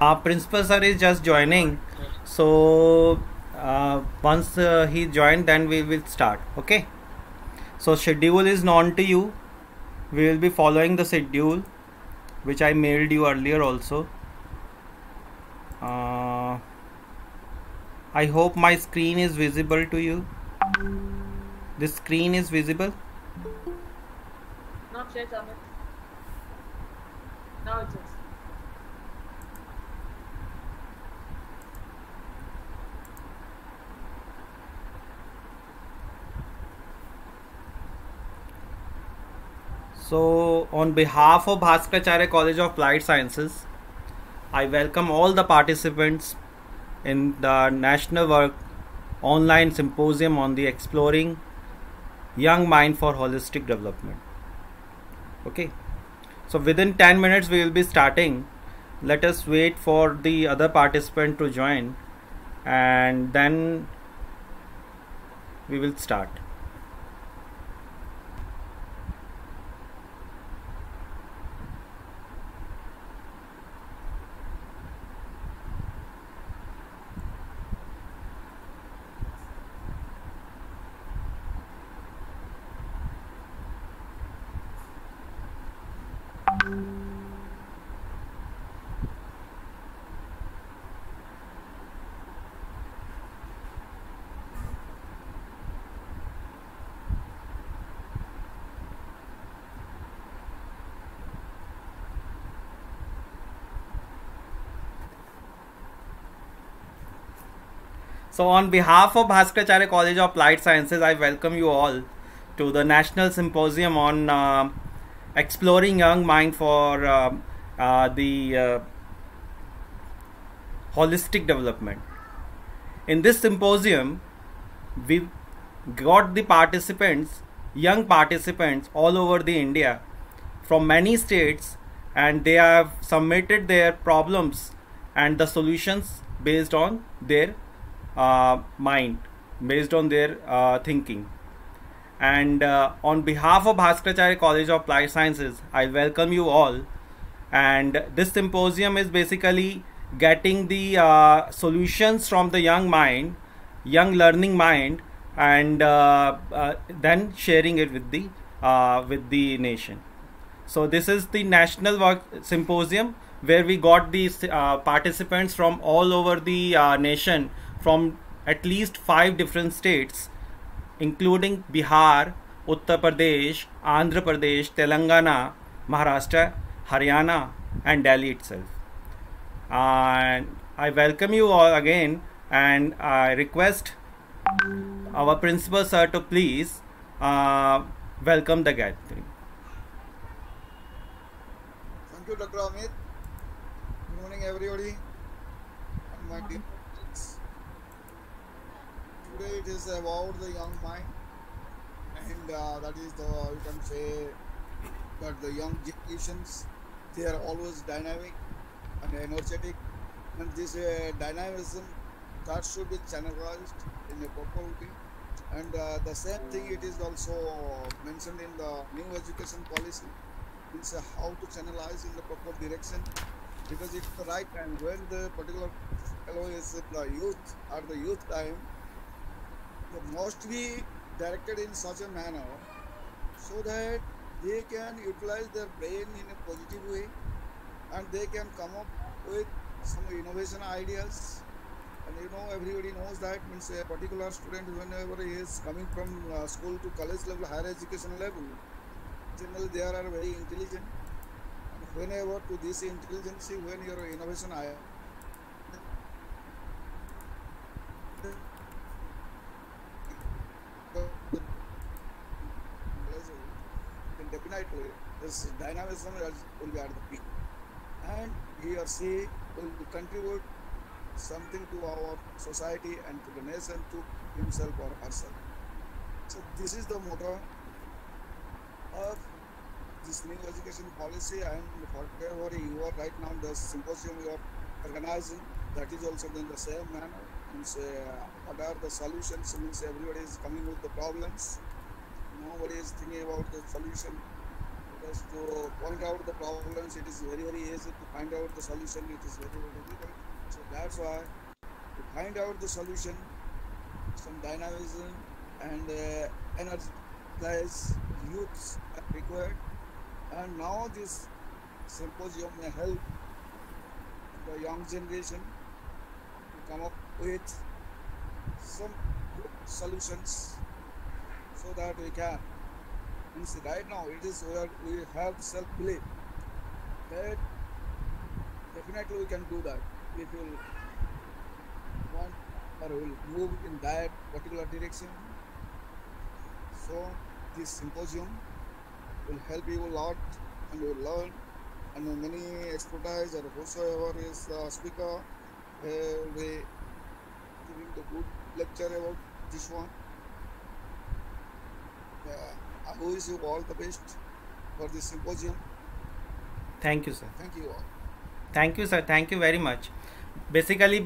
Our principal sir is just joining, so once he joined, then we will start. Okay. So schedule is known to you. We will be following the schedule, which I mailed you earlier also. Uh, I hope my screen is visible to you. This screen is visible. Not yet, Amit. Now it is. So, on behalf of Bhaskaracharya College of Applied Sciences, I welcome all the participants in the National Work Online Symposium on the Exploring Young Mind for Holistic Development. Okay, so within 10 minutes we will be starting. Let us wait for the other participant to join, and then we will start. So, on behalf of Bhaskaracharya College of Applied Sciences, I welcome you all to the National Symposium on Exploring Young Mind for the Holistic Development. In this symposium, we got the participants, young participants all over the India from many states, and they have submitted their problems and the solutions based on their mind, based on their thinking. And on behalf of Bhaskaracharya College of Applied Sciences, I welcome you all. And this symposium is basically getting the solutions from the young mind, young learning mind, and then sharing it with the nation. So this is the National Work Symposium where we got these participants from all over the nation, from at least 5 different states, including Bihar, Uttar Pradesh, Andhra Pradesh, Telangana, Maharashtra, Haryana, and Delhi itself. And I welcome you all again, and I request our principal sir to please welcome the gathering. Thank you, Dr. Amit. Good morning, everybody. And my dear friends. Today it is about the young mind, and that is the you can say that the young generations, they are always dynamic and energetic, and this dynamism that should be channelized in a proper way. And the same thing it is also mentioned in the new education policy. It's how to channelize in the proper direction, because it's the right time when the particular fellow is in the youth at the youth time, they must be directed in such a manner so that they can utilize their brain in a positive way, and they can come up with some innovation ideas. And everybody knows that means a particular student, whenever he is coming from school to college level, higher education level, generally they are very intelligent. And whenever to this intelligence, when your innovation then definitely this dynamism will be at the peak, and he or she will contribute something to our society and to the nation, to himself or herself. So this is the motto of this new education policy, and whatever you are right now, the symposium you are organizing, that is also in the same manner. Means what are the solutions? Means everybody is coming with the problems. Nobody is thinking about the solution. Just to point out the problems, it is very, very easy. To find out the solution, it is very, very difficult. So that's why to find out the solution, some dynamism and energize youths are required. And now this symposium may help the young generation to come up with some good solutions so that we can. Means right now it is where we have self-belief that definitely we can do that if you want or will move in that particular direction. So this symposium will help you a lot and you will learn and many expertise or whosoever is the speaker will be giving the good lecture about this one. I wish you all the best for this symposium. Thank you, sir. Thank you all. Thank you, sir. Thank you very much. Basically,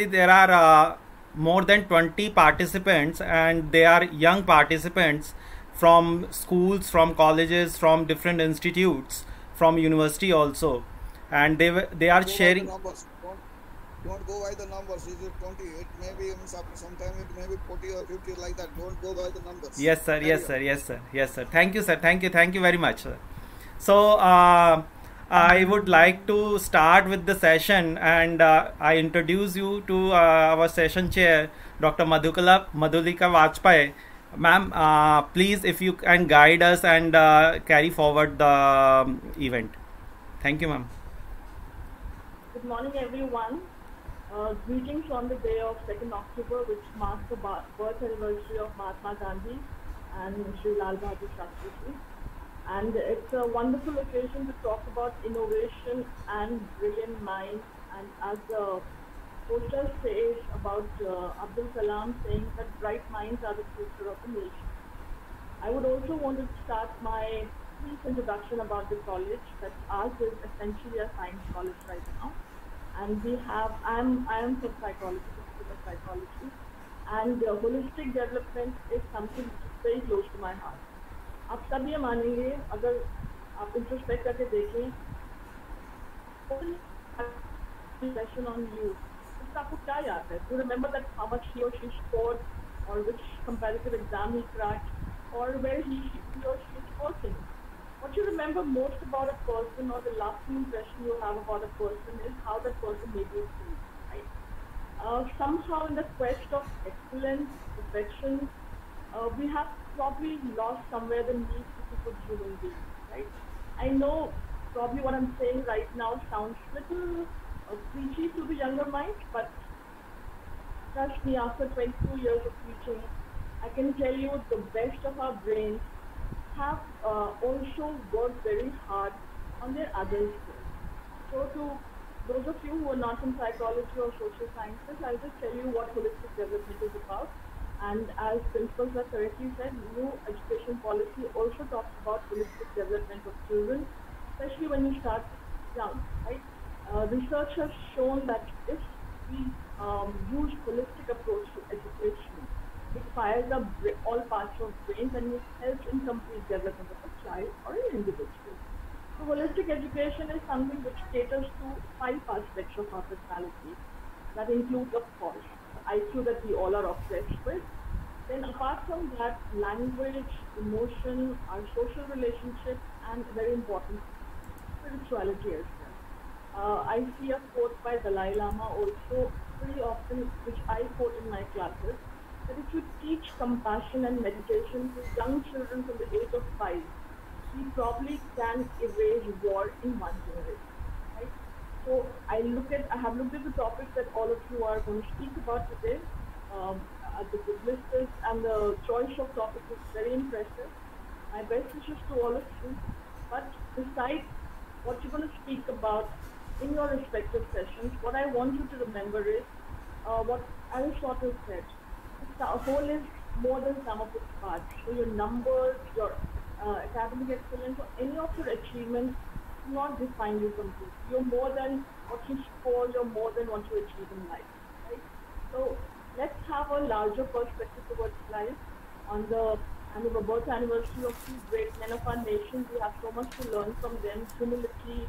there are more than 20 participants, and they are young participants from schools, from colleges, from different institutes, from university also, and they are Don't go by the sharing. numbers. Don't go by the numbers. Is it 20? It may be after some time it may be 40 or 50 like that. Don't go by the numbers. Yes, sir. Carry Yes, on. sir. Yes, sir. Yes, sir. Thank you, sir. Thank you. Thank you very much, sir. So, I would like to start with the session, and I introduce you to our session chair, Dr. Madhulika Vajpayee. Ma'am, please, if you can guide us and carry forward the event. Thank you, ma'am. Good morning, everyone. Greetings on the day of 2nd October, which marks the birth anniversary of Mahatma Gandhi and Sri Lal Bahadur Shastri Ji. And it's a wonderful occasion to talk about innovation and brilliant minds. And as the poster says about Abdul Kalam saying that bright minds are the future of the nation. I would also want to start my brief introduction about the college. That ours is essentially a science college right now. And I am from psychology, physical psychology, and holistic development is something which is very close to my heart. आप सब ये मानेंगे अगर आप introspect करके देखें session on you, उसका आपको क्या याद है? Do you remember that how much he or she scored, or which comparative exam he cracked, or where he or she is working? What you remember most about a person, or the lasting impression you have about a person, is how that person made you feel, right? Somehow in the quest of excellence, perfection, we have probably lost somewhere the need to be good human beings, right? I know probably what I'm saying right now sounds little preachy to the younger mind, but trust me, after 22 years of teaching, I can tell you the best of our brains have also worked very hard on their other skills. So to those of you who are not in psychology or social sciences, I'll just tell you what holistic development is about. And as principals have correctly said, new education policy also talks about holistic development of children, especially when you start young, right? Research has shown that if we use holistic approach to education, it fires up all parts of brains and it helps in complete development of a child or an individual. So holistic education is something which caters to 5 aspects of our personality. That includes, of course, the IQ that we all are obsessed with. Then apart from that, language, emotion, our social relationships, and very important, spirituality as well. I see a quote by Dalai Lama also pretty often, which I quote in my classes, that if you teach compassion and meditation to young children from the age of 5, we probably can erase war in one generation, right? So I have looked at the topics that all of you are going to speak about today. The list is, and the choice of topics is very impressive. My best wishes to all of you. But besides what you're going to speak about in your respective sessions, what I want you to remember is what Aristotle said. The whole is more than sum of its parts. So your numbers, your academic excellence, or any of your achievements do not define you completely. You're more than what you score, you're more than what you achieve in life, right? So let's have a larger perspective towards life on the and the birth anniversary of two great men of our nation. We have so much to learn from them: humility,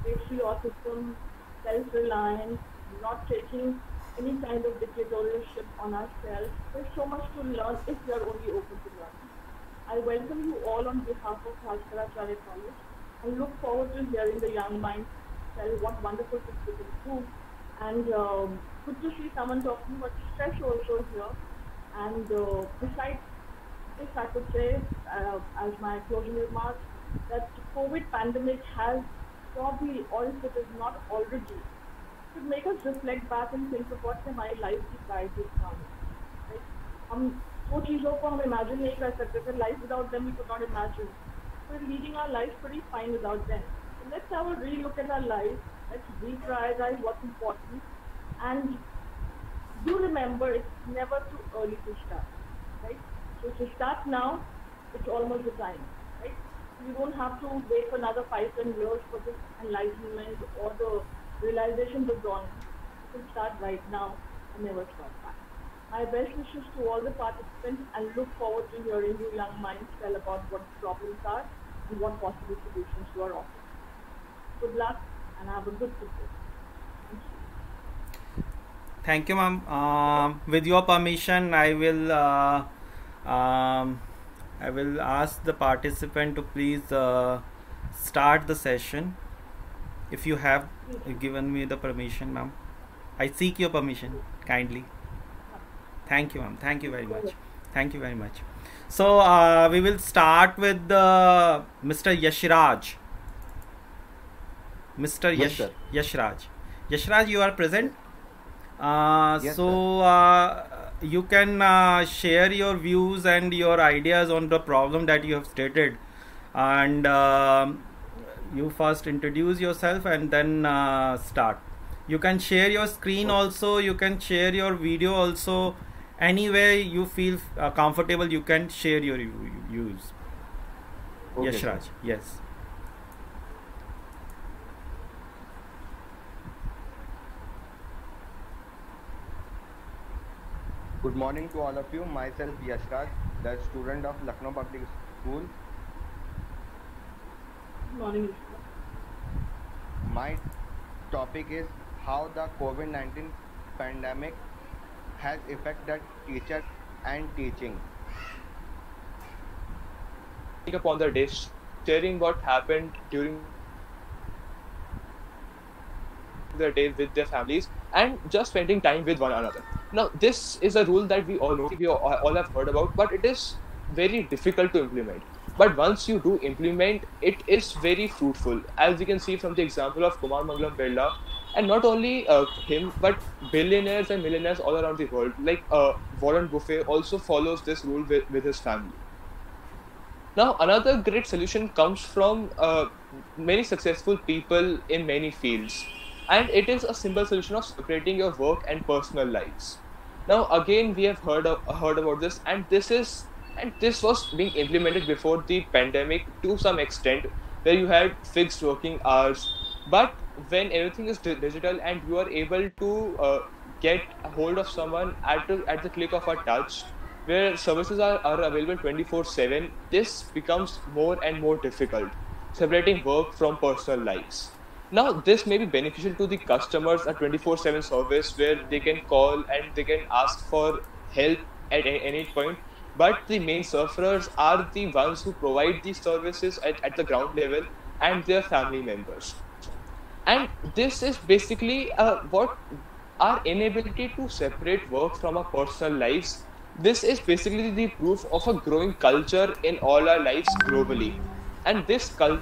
patriotism, self-reliance, not taking any kind of dictatorship on ourselves. There's so much to learn if we are only open to learning. I welcome you all on behalf of Bhaskaracharya College and look forward to hearing the young minds tell what wonderful things we can do. And good to see someone talking about stress also here. And besides this, I could say, as my closing remarks, that COVID pandemic has probably, or if it is not already, should make us reflect back and think about हमारी life की priorities क्या होनी, right? हम वो चीज़ों को हम imagine नहीं कर सकते थे. Life without them we could not imagine. We're leading our lives pretty fine without them. So let's have a relook at our lives. Let's reprioritize what's important, and do remember it's never too early to start, right? So if you start now, it's almost the time, right? You don't have to wait for another 5-10 years for this enlightenment or the realization to dawn. You can start right now and never stop back. My best wishes to all the participants and look forward to hearing you young minds tell about what the problems are and what possible solutions you are offering. Good luck and have a good day. Thank you. Thank you, ma'am. With your permission, I will ask the participant to please start the session. If you have given me the permission, ma'am, I seek your permission kindly. Thank you, ma'am. Thank you very much. Thank you very much. So we will start with Mr. Yashraj. Mr. Yes, sir. Yashraj. Yashraj, you are present. Yes, so you can share your views and your ideas on the problem that you have stated, and you first introduce yourself and then start. You can share your screen also, you can share your video also. Anywhere you feel comfortable, you can share your views. Okay, Yashraj, sir. yes. Good morning to all of you. Myself Yashraj, the student of Lucknow Public School. Good morning, Ishma. My topic is how the COVID-19 pandemic has affected teachers and teaching. Upon the day, sharing what happened during the day with their families and just spending time with one another. Now, this is a rule that we all know, we all have heard about, but it is very difficult to implement. But once you do implement, it is very fruitful, as we can see from the example of Kumar Mangalam Birla, and not only him, but billionaires and millionaires all around the world, like Warren Buffett also follows this rule with his family. Now, another great solution comes from many successful people in many fields, and it is a simple solution of separating your work and personal lives. Now, again, we have heard about this, and this was being implemented before the pandemic to some extent, where you had fixed working hours. But when everything is digital and you are able to get a hold of someone at the click of a touch, where services are available 24/7, this becomes more and more difficult, separating work from personal lives. Now, this may be beneficial to the customers, a 24/7 service where they can call and they can ask for help at any point. But the main sufferers are the ones who provide these services at the ground level and their family members. And this is basically what our inability to separate work from our personal lives. This is basically the proof of a growing culture in all our lives globally. And this culture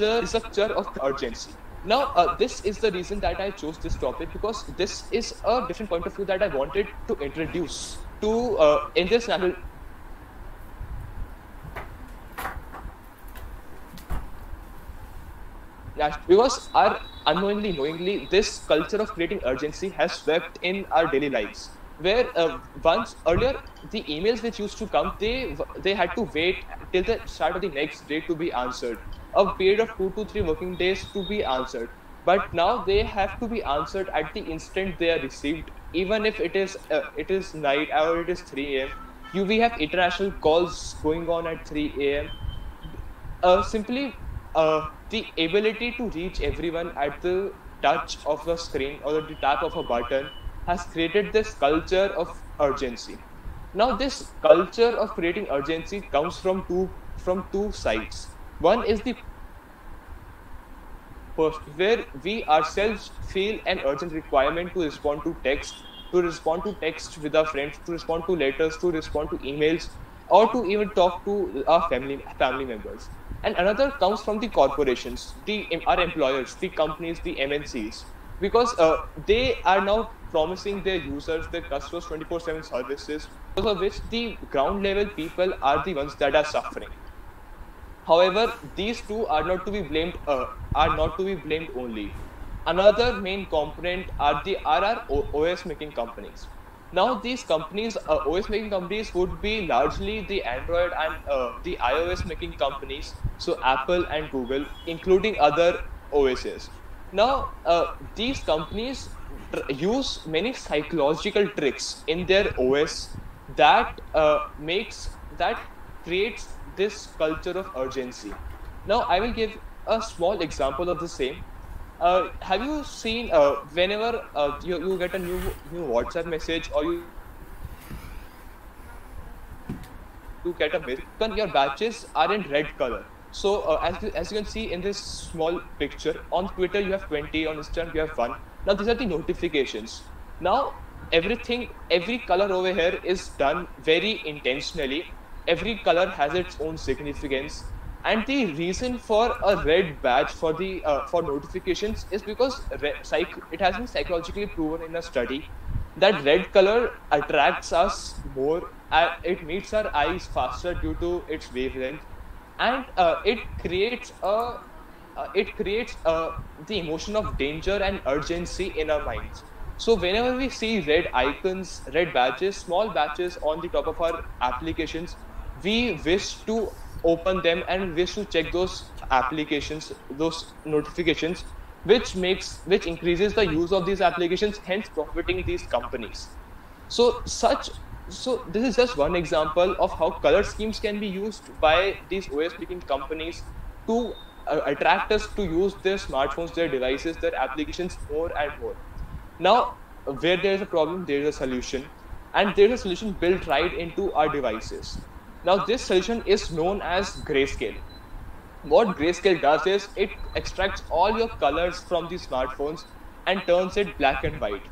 is a culture of urgency. Now, this is the reason that I chose this topic, because this is a different point of view that I wanted to introduce to in this national. Because our unknowingly, knowingly, this culture of creating urgency has swept in our daily lives. Where once earlier, the emails which used to come, they had to wait till the start of the next day to be answered. A period of 2 to 3 working days to be answered. But now they have to be answered at the instant they are received. even if it is night or it is 3 a.m. We have international calls going on at 3 a.m. Simply the ability to reach everyone at the touch of a screen or the tap of a button has created this culture of urgency. Now, this culture of creating urgency comes from two sides. One is the where we ourselves feel an urgent requirement to respond to text with our friends, to respond to letters, to respond to emails, or to even talk to our family members. And another comes from the corporations, our employers, the companies, the MNCs, because they are now promising their users, their customers 24/7 services, because of which the ground level people are the ones that are suffering. However, these two are not to be blamed. Are not to be blamed only. Another main component are our OS making companies. Now, these companies, OS making companies, would be largely the Android and the iOS making companies, so Apple and Google, including other OSs. Now, these companies use many psychological tricks in their OS that that creates this culture of urgency. Now, I will give a small example of the same. Have you seen whenever you get a new WhatsApp message or you get a message, your badges are in red color. So as you can see in this small picture, on Twitter you have 20, on Instagram you have 1. Now these are the notifications. Now every color over here is done very intentionally. Every color has its own significance. And the reason for a red badge for the for notifications is because it has been psychologically proven in a study that red color attracts us more. It meets our eyes faster due to its wavelength, and it creates the emotion of danger and urgency in our minds. So whenever we see red icons, red badges, small badges on the top of our applications, we wish to open them and wish to check those applications, those notifications, which increases the use of these applications, hence profiting these companies. So this is just one example of how color schemes can be used by these OS making companies to attract us to use their smartphones, their devices, their applications more and more. Now, where there is a problem, there is a solution, and there is a solution built right into our devices. Now, this solution is known as Grayscale. What Grayscale does is it extracts all your colors from the smartphones and turns it black and white.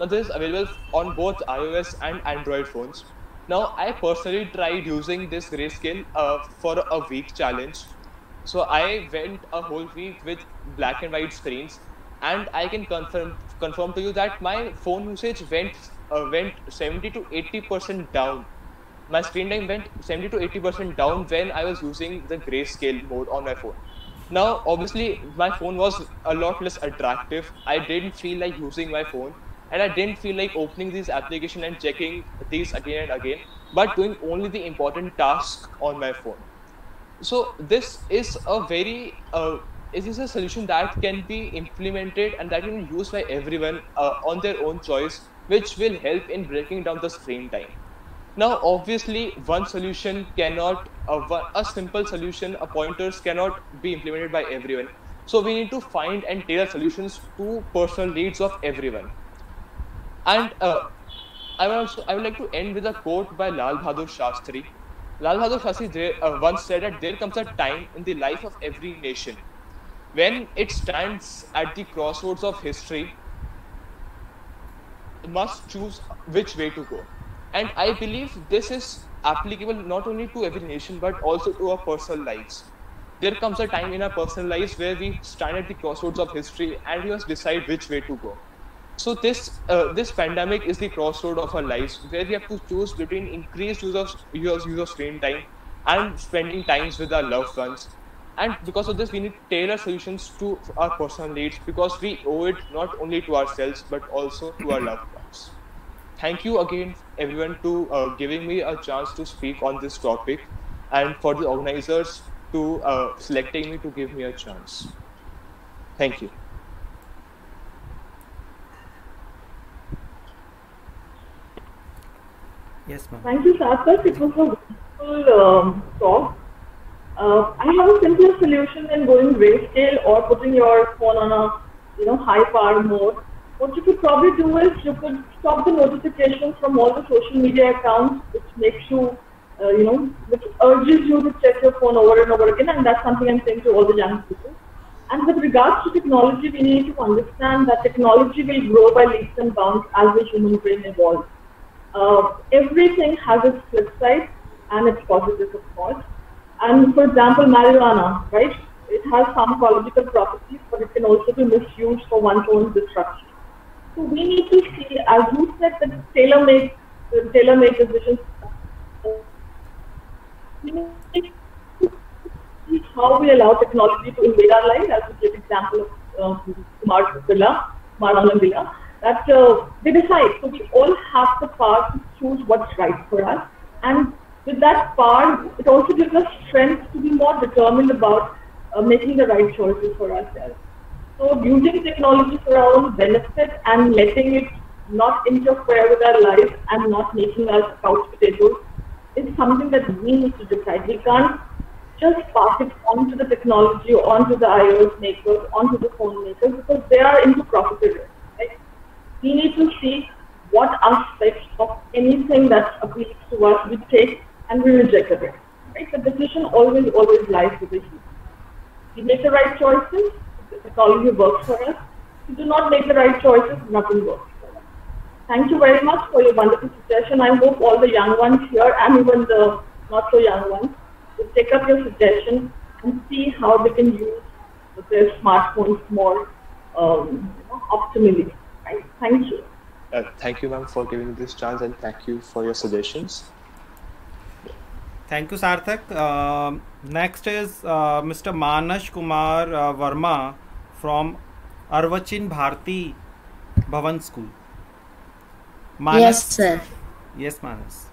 Now, this is available on both iOS and Android phones. Now, I personally tried using this Grayscale for a week challenge. So I went a whole week with black and white screens, and I can confirm to you that my phone usage went 70 to 80% down. My screen time went 70 to 80% down when I was using the grayscale mode on my phone. Now, obviously, my phone was a lot less attractive. I didn't feel like using my phone, and I didn't feel like opening these applications and checking these again and again, but doing only the important tasks on my phone. So this is a solution that can be implemented and that can be used by everyone on their own choice, which will help in breaking down the screen time. Now, obviously, one solution cannot, a simple solution, a pointers cannot be implemented by everyone. So we need to find and tailor solutions to personal needs of everyone. And I would like to end with a quote by Lal Bahadur Shastri. Lal Bahadur Shastri once said that there comes a time in the life of every nation when it stands at the crossroads of history, must choose which way to go. And I believe this is applicable not only to every nation, but also to our personal lives. There comes a time in our personal lives where we stand at the crossroads of history and we must decide which way to go. So this pandemic is the crossroad of our lives where we have to choose between increased use of screen time and spending times with our loved ones. And because of this, we need tailored solutions to our personal needs because we owe it not only to ourselves, but also to our loved ones. Thank you again, everyone, to giving me a chance to speak on this topic, and for the organizers to selecting me to give me a chance. Thank you. Yes, ma'am. Thank you, Sarthak. It was a wonderful talk. I have a simpler solution than going grayscale or putting your phone on a high power mode. What you could probably do is you could stop the notifications from all the social media accounts, which makes you, which urges you to check your phone over and over again, and that's something I'm saying to all the young people. And with regards to technology, we need to understand that technology will grow by leaps and bounds as the human brain evolves. Everything has its flip side and its positives, of course. And for example, marijuana, right? It has pharmacological properties, but it can also be misused for one's own destruction. So we need to see, as you said, that tailor-made decisions. We need to see how we allow technology to invade our lives. As we give example of Kumar Anand Villa, that they decide. So we all have the power to choose what's right for us, and with that power, it also gives us strength to be more determined about making the right choices for ourselves. So using technology for our own benefit and letting it not interfere with our lives and not making us couch potatoes is something that we need to decide. We can't just pass it on to the technology, onto the iOS makers, onto the phone makers, because they are into profiteering. Right? We need to see what aspects of anything that appeals to us we take and we reject it. Right? The decision always lies with the human. We make the right choices, the technology works for us. If we do not make the right choices, nothing works for us. Thank you very much for your wonderful suggestion. I hope all the young ones here and even the not so young ones will take up your suggestion and see how they can use their smartphones more optimally. Right? Thank you. Thank you, ma'am, for giving me this chance, and thank you for your suggestions. Thank you, Sarthak. Next is Mr. Manas Kumar Verma from Arvachin Bharti Bhavan School. Manas? Yes, sir. Yes, Manas.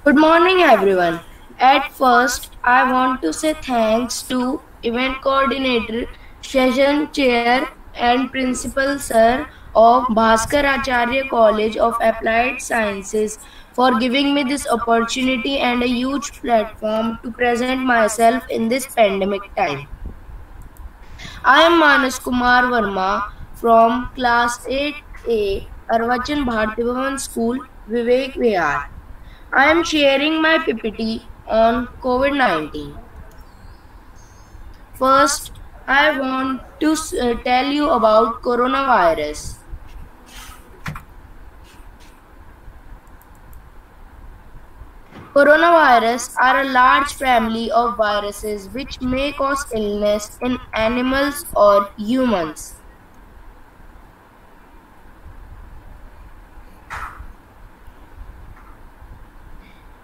Good morning, everyone. At first, I want to say thanks to event coordinator, session chair, and principal sir of Bhaskar Acharya College of Applied Sciences for giving me this opportunity and a huge platform to present myself in this pandemic time. I am Manas Kumar Verma from class 8A, Arvachan Bharti Bhavan School, Vivek Vihar. I am sharing my PPT on COVID-19. First, I want to tell you about coronavirus. Coronavirus are a large family of viruses which may cause illness in animals or humans.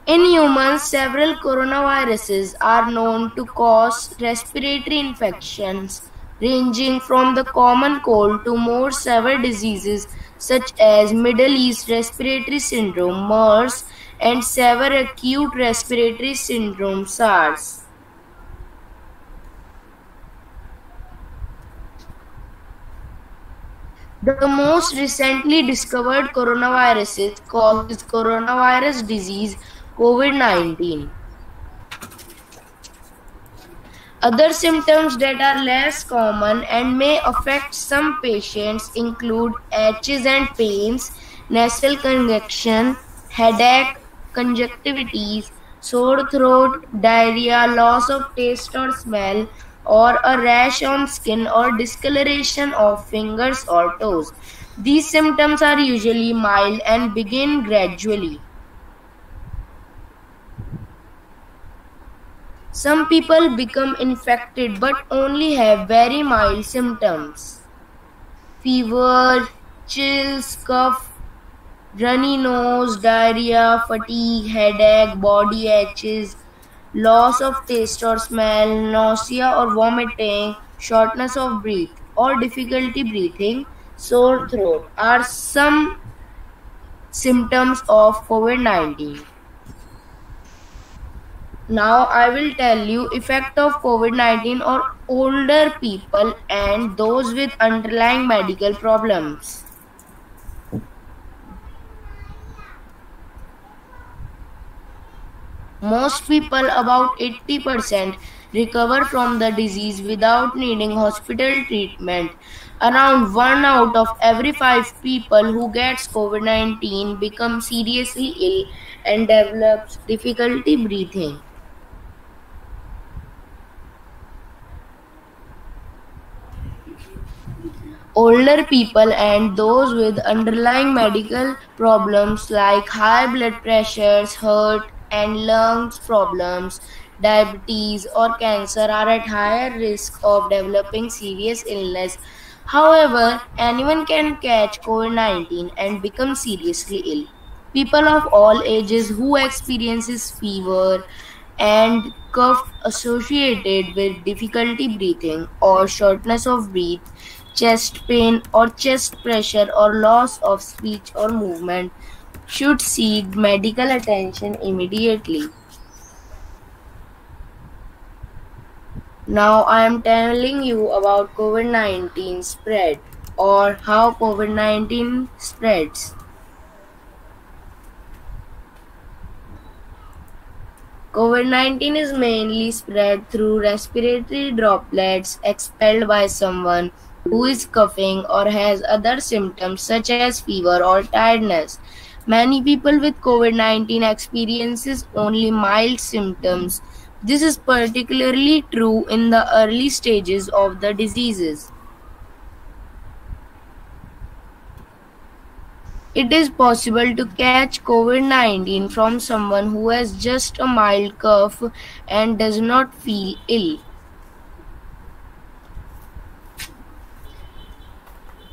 In humans, several coronaviruses are known to cause respiratory infections, ranging from the common cold to more severe diseases such as Middle East Respiratory Syndrome (MERS) and Severe Acute Respiratory Syndrome (SARS). The most recently discovered coronaviruses causes coronavirus disease COVID-19. Other symptoms that are less common and may affect some patients include itches and pains, nasal congestion, headache, conjunctivitis, sore throat, diarrhea, loss of taste or smell, or a rash on skin or discoloration of fingers or toes. These symptoms are usually mild and begin gradually. Some people become infected but only have very mild symptoms. Fever, chills, cough, runny nose, diarrhea, fatigue, headache, body aches, loss of taste or smell, nausea or vomiting, shortness of breath. or difficulty breathing, sore throat are some symptoms of COVID-19. Now I will tell you effect of COVID-19 on older people and those with underlying medical problems. Most people, about 80%, recover from the disease without needing hospital treatment. Around 1 out of every 5 people who gets COVID-19 become seriously ill and develops difficulty breathing. Older people and those with underlying medical problems like high blood pressures, heart and lungs problems, diabetes or cancer are at higher risk of developing serious illness. However, anyone can catch COVID-19 and become seriously ill. People of all ages who experiences fever and cough associated with difficulty breathing or shortness of breath, chest pain or chest pressure or loss of speech or movement should seek medical attention immediately. Now I am telling you about COVID-19 spread or how COVID-19 spreads. COVID-19 is mainly spread through respiratory droplets expelled by someone who is coughing or has other symptoms such as fever or tiredness. Many people with COVID-19 experiences only mild symptoms. This is particularly true in the early stages of the diseases. It is possible to catch COVID-19 from someone who has just a mild cough and does not feel ill.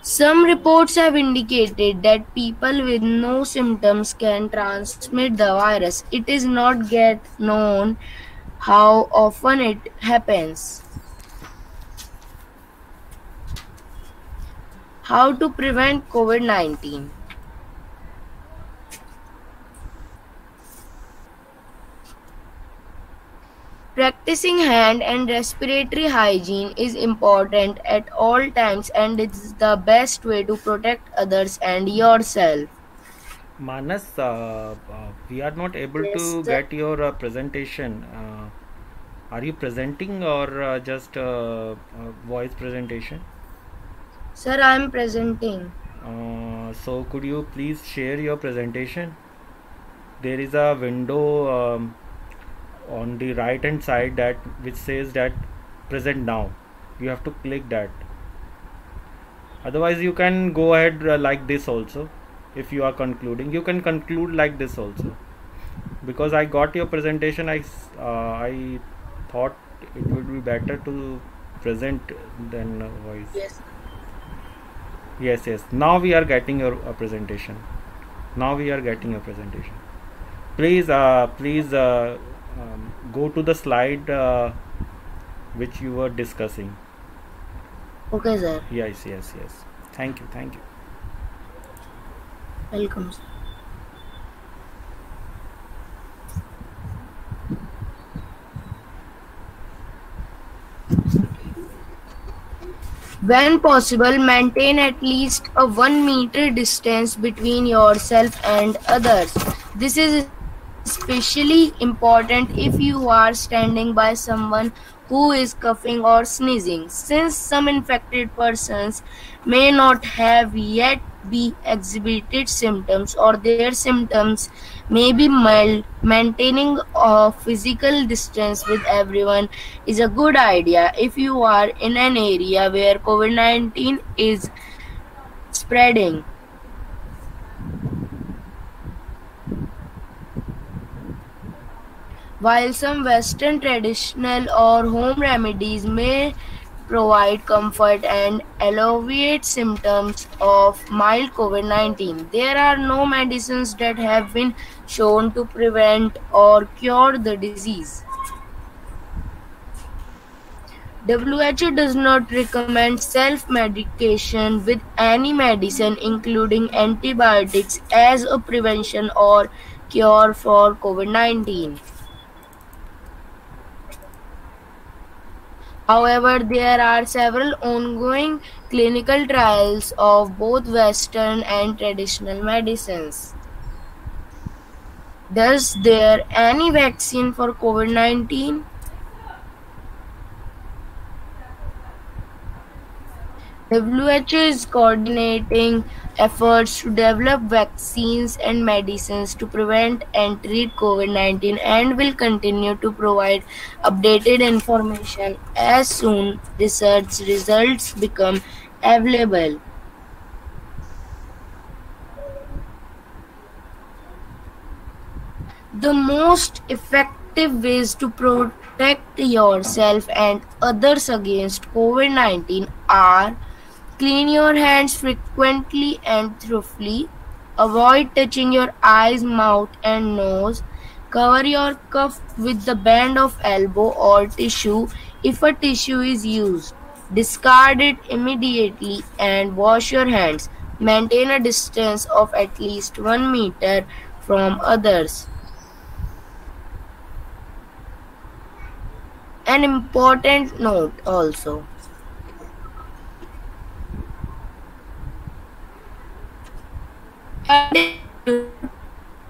Some reports have indicated that people with no symptoms can transmit the virus. It is not yet known how often it happens. How to prevent COVID-19? Practicing hand and respiratory hygiene is important at all times and it's the best way to protect others and yourself. Manas, we are not able Yes, to sir. get your presentation. Are you presenting or just voice presentation? Sir, I am presenting. So could you please share your presentation? There is a window on the right hand side that which says that present now. You have to click that. Otherwise you can go ahead like this also. If you are concluding, you can conclude like this also. Because I got your presentation, I thought it would be better to present than voice. Yes. Yes. Now we are getting your presentation. Please, go to the slide which you were discussing. Okay, sir. Yes. Thank you. Welcome, sir. When possible, maintain at least a 1 meter distance between yourself and others. This is especially important if you are standing by someone who is coughing or sneezing, since some infected persons may not have yet be exhibited symptoms or their symptoms may be mild. Maintaining a physical distance with everyone is a good idea if you are in an area where COVID-19 is spreading. While some Western traditional or home remedies may provide comfort and alleviate symptoms of mild COVID-19, there are no medicines that have been shown to prevent or cure the disease. WHO does not recommend self-medication with any medicine, including antibiotics, as a prevention or cure for COVID-19. However, there are several ongoing clinical trials of both Western and traditional medicines. Is there any vaccine for COVID-19? WHO is coordinating efforts to develop vaccines and medicines to prevent and treat COVID-19 and will continue to provide updated information as soon research results become available. The most effective ways to protect yourself and others against COVID-19 are: clean your hands frequently and thoroughly. Avoid touching your eyes, mouth, and nose. Cover your cough with the band of elbow or tissue if a tissue is used. Discard it immediately and wash your hands. Maintain a distance of at least 1 meter from others. An important note also: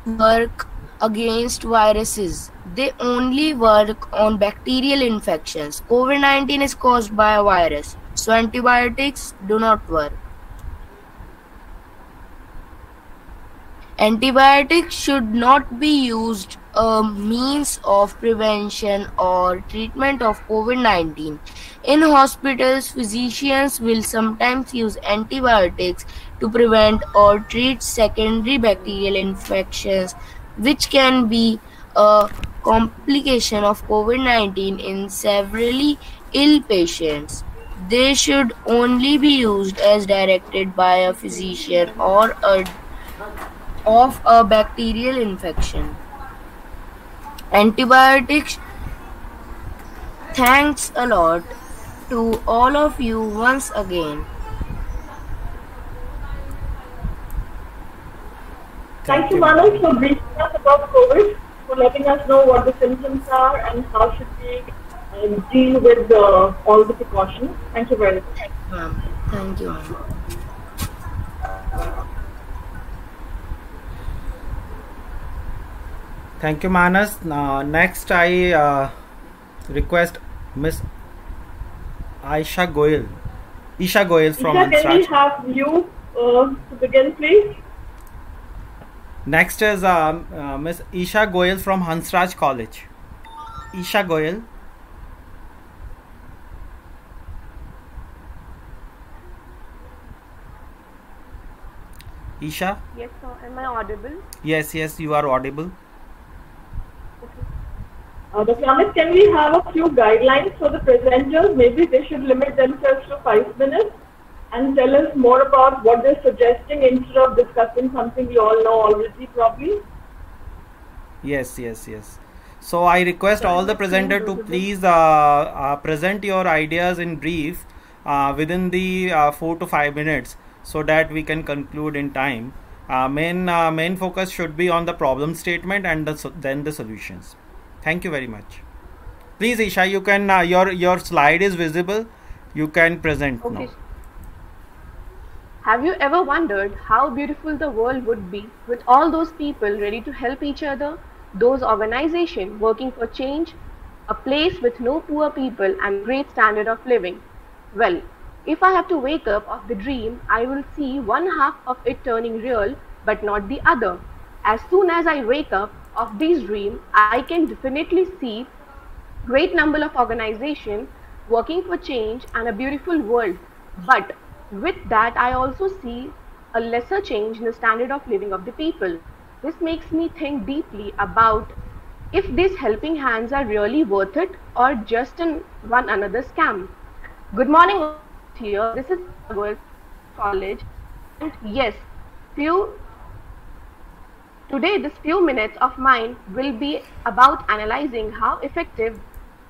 work against viruses. They only work on bacterial infections. COVID-19 is caused by a virus, so antibiotics do not work. Antibiotics should not be used a means of prevention or treatment of COVID-19. In hospitals, physicians will sometimes use antibiotics to prevent or treat secondary bacterial infections, which can be a complication of COVID-19 in severely ill patients. They should only be used as directed by a physician or of a bacterial infection. Antibiotics. Thanks a lot to all of you once again. Thank you, Manas, for briefing us about COVID, for letting us know what the symptoms are and how should we deal with all the precautions. Thank you very much. Thank you, ma'am. Thank you, Manas. Next, I request Miss Isha Goyal from Isha, can we Hansraj. have you to begin, please? Next is Miss Isha Goyal from Hansraj College. Isha Goyal. Isha? Yes, sir. Am I audible? Yes, you are audible. Dr. Amit, can we have a few guidelines for the presenters? Maybe they should limit themselves to 5 minutes and tell us more about what they're suggesting instead of discussing something we all know already probably. Yes. So I request all the presenter to please present your ideas in brief within the 4 to 5 minutes so that we can conclude in time. Main focus should be on the problem statement and then the solutions. Thank you very much. Please, Isha, you can your slide is visible. You can present Okay. now. Have you ever wondered how beautiful the world would be with all those people ready to help each other, those organizations working for change, a place with no poor people and great standard of living? Well, if I have to wake up of the dream, I will see one half of it turning real, but not the other. As soon as I wake up of this dream, I can definitely see great number of organizations working for change and a beautiful world. But with that, I also see a lesser change in the standard of living of the people. This makes me think deeply about if these helping hands are really worth it or just one another scam. Good morning here. This is World College, and yes, today this few minutes of mine will be about analyzing how effective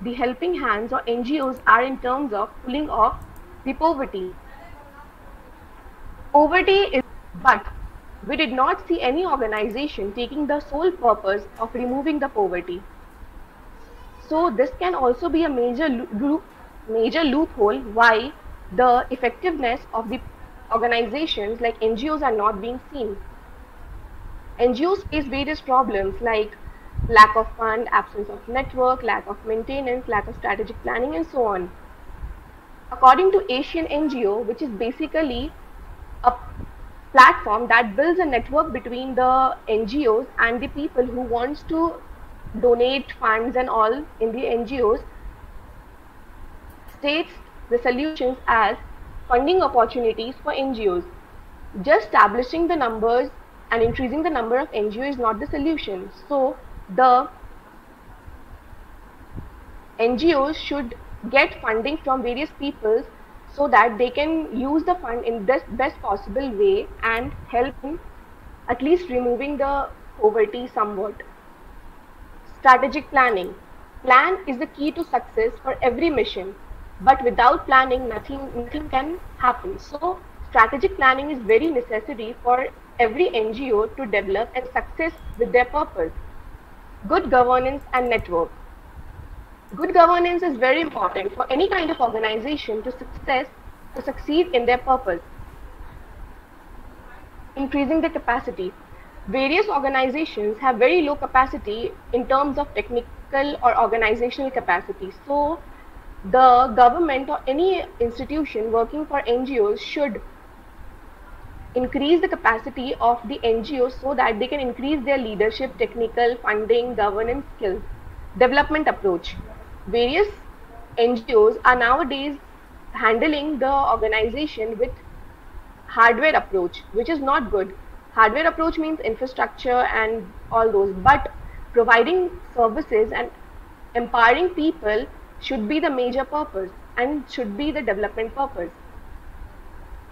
the helping hands or NGOs are in terms of pulling off the poverty. Poverty is, but we did not see any organization taking the sole purpose of removing the poverty. So this can also be a major loophole why the effectiveness of the organizations like NGOs are not being seen. NGOs face various problems like lack of fund, absence of network, lack of maintenance, lack of strategic planning, and so on. According to Asian NGO, which is basically a platform that builds a network between the NGOs and the people who wants to donate funds and all in the NGOs, states the solutions as funding opportunities for NGOs. Just establishing the numbers and increasing the number of NGOs is not the solution. So the NGOs should get funding from various people so that they can use the fund in the best possible way and help in at least removing the poverty somewhat. Strategic planning. Plan is the key to success for every mission, but without planning, nothing can happen. So strategic planning is very necessary for every NGO to develop and success with their purpose. Good governance and network. Good governance is very important for any kind of organization to succeed in their purpose. Increasing the capacity. Various organizations have very low capacity in terms of technical or organizational capacity. So the government or any institution working for NGOs should increase the capacity of the NGOs so that they can increase their leadership, technical, funding, governance skills. Development approach. Various NGOs are nowadays handling the organization with hardware approach, which is not good. Hardware approach means infrastructure and all those, but providing services and empowering people should be the major purpose and should be the development purpose.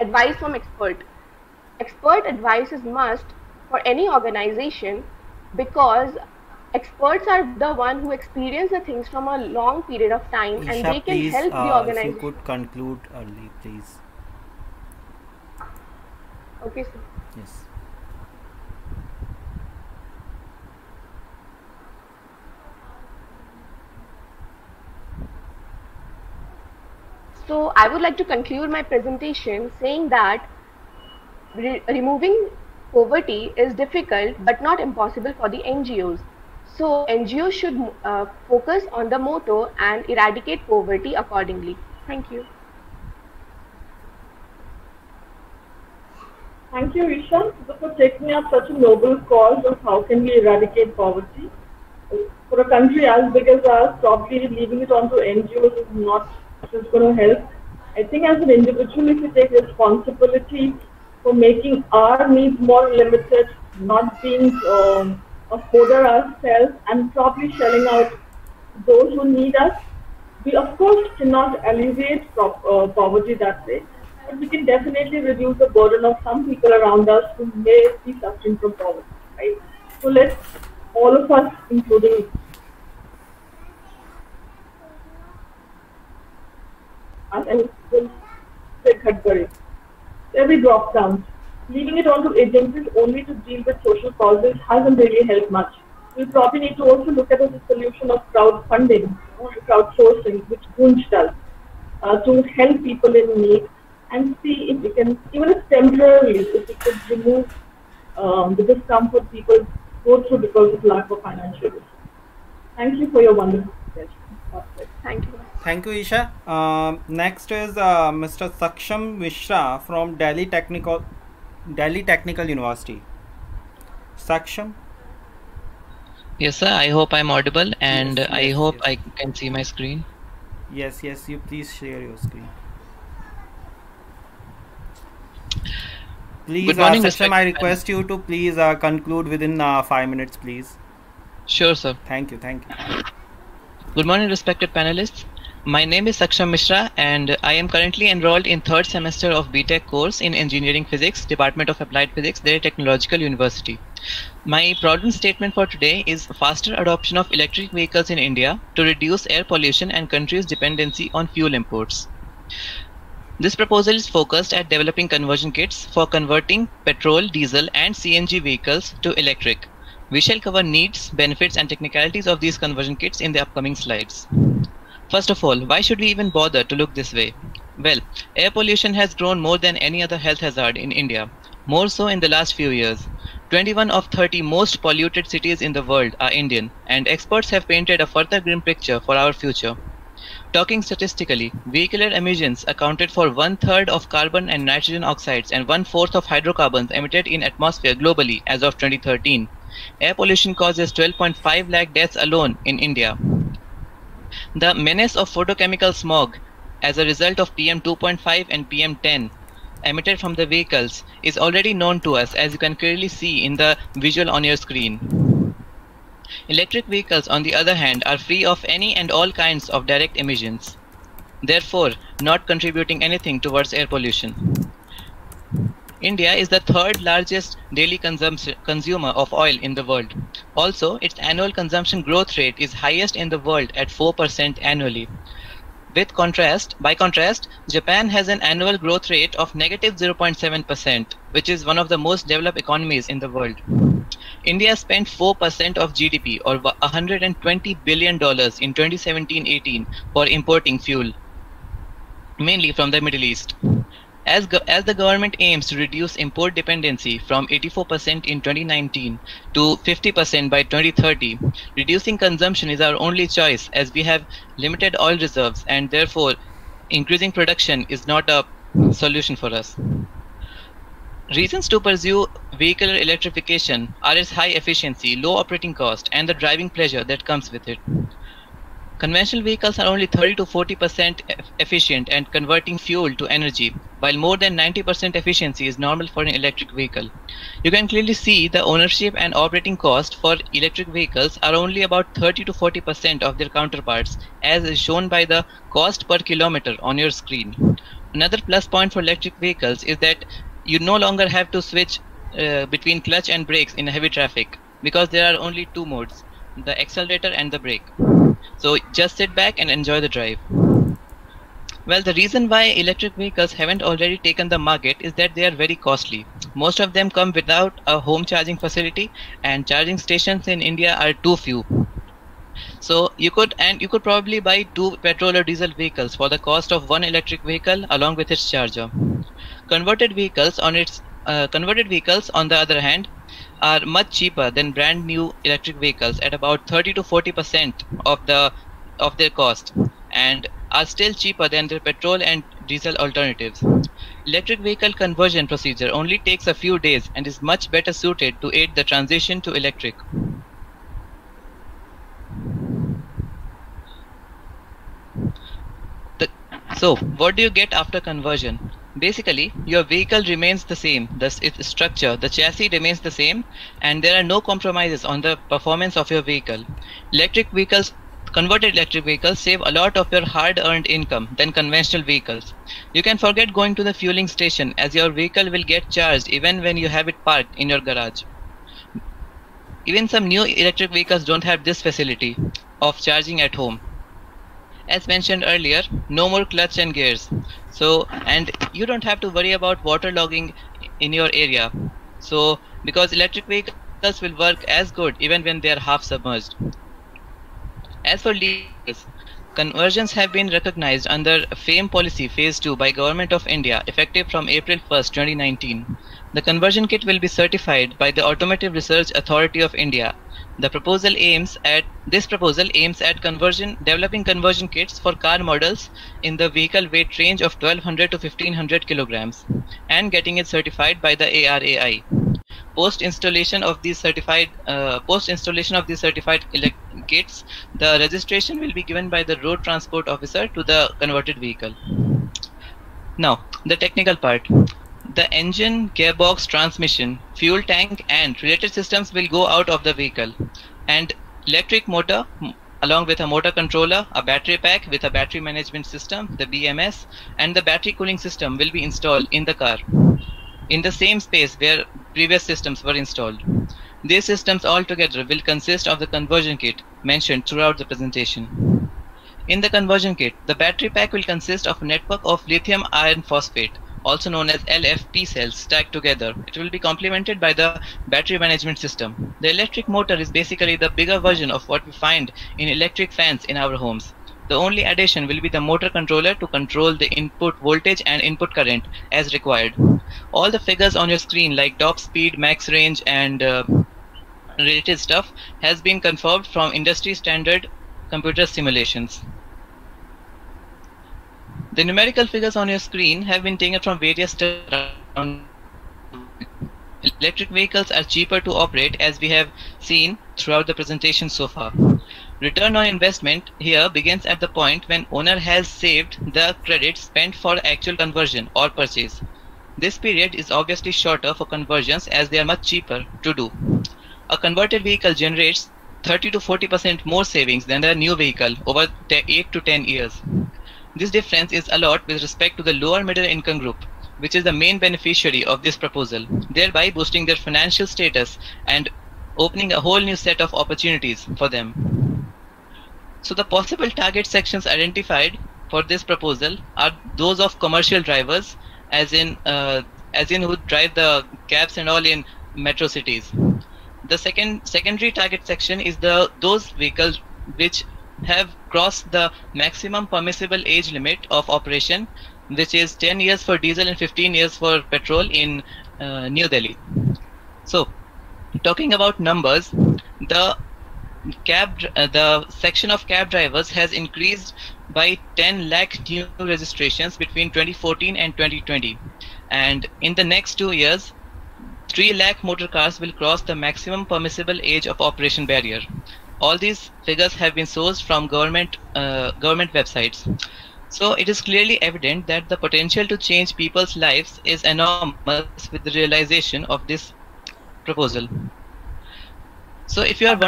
Advice from expert. Expert advice is must for any organization because experts are the one who experience the things from a long period of time Isha, and they can please, help the organization. if you could conclude early, please. Okay, sir. Yes. So I would like to conclude my presentation saying that removing poverty is difficult but not impossible for the NGOs. So NGOs should focus on the motto and eradicate poverty accordingly. Thank you. Thank you, Isha, for taking up such a noble cause of how can we eradicate poverty. For a country as big as ours, probably leaving it onto NGOs is not just going to help. I think as an individual, if we take responsibility for making our needs more limited, not being a hoarder ourselves, and probably shelling out those who need us, we of course cannot alleviate poverty that way. But we can definitely reduce the burden of some people around us who may be suffering from poverty, right? So let's, all of us, including us, and will say Khadbari. Every drop counts. Leaving it on to agencies only to deal with social causes hasn't really helped much. We probably need to also look at the solution of crowdfunding or crowdsourcing, which Gunj does, to help people in need and see if we can, even if temporarily, if we could remove the discomfort people go through because of lack of financial resources. Thank you for your wonderful suggestion. Thank you. Thank you, Isha. Next is Mr. Saksham Mishra from Delhi Technical University. Saksham? Yes, sir. I hope I'm audible and Yes, I hope yes. I can see my screen. Yes, you please share your screen. Please, Good morning, Saksham, respected I request you to please conclude within 5 minutes, please. Sure, sir. Thank you. Good morning, respected panelists. My name is Saksham Mishra and I am currently enrolled in third semester of BTech course in Engineering Physics, Department of Applied Physics, Delhi Technological University. My problem statement for today is faster adoption of electric vehicles in India to reduce air pollution and country's dependency on fuel imports. This proposal is focused at developing conversion kits for converting petrol, diesel and CNG vehicles to electric. We shall cover needs, benefits and technicalities of these conversion kits in the upcoming slides. First of all, why should we even bother to look this way? Well, air pollution has grown more than any other health hazard in India, more so in the last few years. 21 of 30 most polluted cities in the world are Indian, and experts have painted a further grim picture for our future. Talking statistically, vehicular emissions accounted for 1/3 of carbon and nitrogen oxides and 1/4 of hydrocarbons emitted in atmosphere globally as of 2013. Air pollution causes 12.5 lakh deaths alone in India. The menace of photochemical smog as a result of PM 2.5 and PM 10 emitted from the vehicles is already known to us, as you can clearly see in the visual on your screen. Electric vehicles, on the other hand, are free of any and all kinds of direct emissions, therefore not contributing anything towards air pollution. India is the third largest daily consumer of oil in the world. Also, its annual consumption growth rate is highest in the world at 4% annually. By contrast, Japan has an annual growth rate of negative 0.7%, which is one of the most developed economies in the world. India spent 4% of GDP, or $120 billion in 2017-18 for importing fuel, mainly from the Middle East. As the government aims to reduce import dependency from 84% in 2019 to 50% by 2030, reducing consumption is our only choice, as we have limited oil reserves, and therefore increasing production is not a solution for us. Reasons to pursue vehicular electrification are its high efficiency, low operating cost, and the driving pleasure that comes with it. Conventional vehicles are only 30 to 40% efficient at converting fuel to energy, while more than 90% efficiency is normal for an electric vehicle. You can clearly see the ownership and operating cost for electric vehicles are only about 30 to 40% of their counterparts, as is shown by the cost per kilometer on your screen. Another plus point for electric vehicles is that you no longer have to switch between clutch and brakes in heavy traffic, because there are only two modes, the accelerator and the brake. So just sit back and enjoy the drive. Well, the reason why electric vehicles haven't already taken the market is that they are very costly. Most of them come without a home charging facility, and charging stations in India are too few. So you could probably buy 2 petrol or diesel vehicles for the cost of 1 electric vehicle along with its charger. Converted vehicles, on the other hand, are much cheaper than brand new electric vehicles at about 30 to 40% of their cost, and are still cheaper than their petrol and diesel alternatives. Electric vehicle conversion procedure only takes a few days and is much better suited to aid the transition to electric. So, what do you get after conversion? Basically, your vehicle remains the same, thus its structure, the chassis remains the same, and there are no compromises on the performance of your vehicle. Converted electric vehicles save a lot of your hard-earned income than conventional vehicles. You can forget going to the fueling station, as your vehicle will get charged even when you have it parked in your garage. Even some new electric vehicles don't have this facility of charging at home. As mentioned earlier, no more clutch and gears. And you don't have to worry about waterlogging in your area. So, because electric vehicles will work as good even when they are half submerged. As for leases, conversions have been recognized under FAME policy phase 2 by Government of India, effective from April 1st, 2019. The conversion kit will be certified by the Automotive Research Authority of India. This proposal aims at developing conversion kits for car models in the vehicle weight range of 1200 to 1500 kilograms and getting it certified by the ARAI. Post installation of these certified kits, the registration will be given by the road transport officer to the converted vehicle. Now, the technical part. The engine, gearbox, transmission, fuel tank and related systems will go out of the vehicle, and electric motor along with a motor controller, a battery pack with a battery management system, the BMS, and the battery cooling system will be installed in the car, in the same space where previous systems were installed. These systems altogether will consist of the conversion kit mentioned throughout the presentation. In the conversion kit, the battery pack will consist of a network of lithium iron phosphate, also known as LFP cells, stacked together. It will be complemented by the battery management system. The electric motor is basically the bigger version of what we find in electric fans in our homes. The only addition will be the motor controller to control the input voltage and input current as required. All the figures on your screen, like top speed, max range, and related stuff, has been confirmed from industry standard computer simulations. The numerical figures on your screen have been taken from various around. Electric vehicles are cheaper to operate, as we have seen throughout the presentation so far. Return on investment here begins at the point when owner has saved the credit spent for actual conversion or purchase. This period is obviously shorter for conversions, as they are much cheaper to do. A converted vehicle generates 30 to 40% more savings than a new vehicle over 8 to 10 years. This difference is a lot with respect to the lower middle income group, which is the main beneficiary of this proposal, thereby boosting their financial status and opening a whole new set of opportunities for them. So the possible target sections identified for this proposal are those of commercial drivers, as in who drive the cabs and all in metro cities. The secondary target section is those vehicles which have crossed the maximum permissible age limit of operation, which is 10 years for diesel and 15 years for petrol in New Delhi. So, talking about numbers, the section of cab drivers has increased by 10 lakh new registrations between 2014 and 2020, and in the next 2 years 3 lakh motor cars will cross the maximum permissible age of operation barrier. All these figures have been sourced from government websites. So it is clearly evident that the potential to change people's lives is enormous with the realization of this proposal. So if you are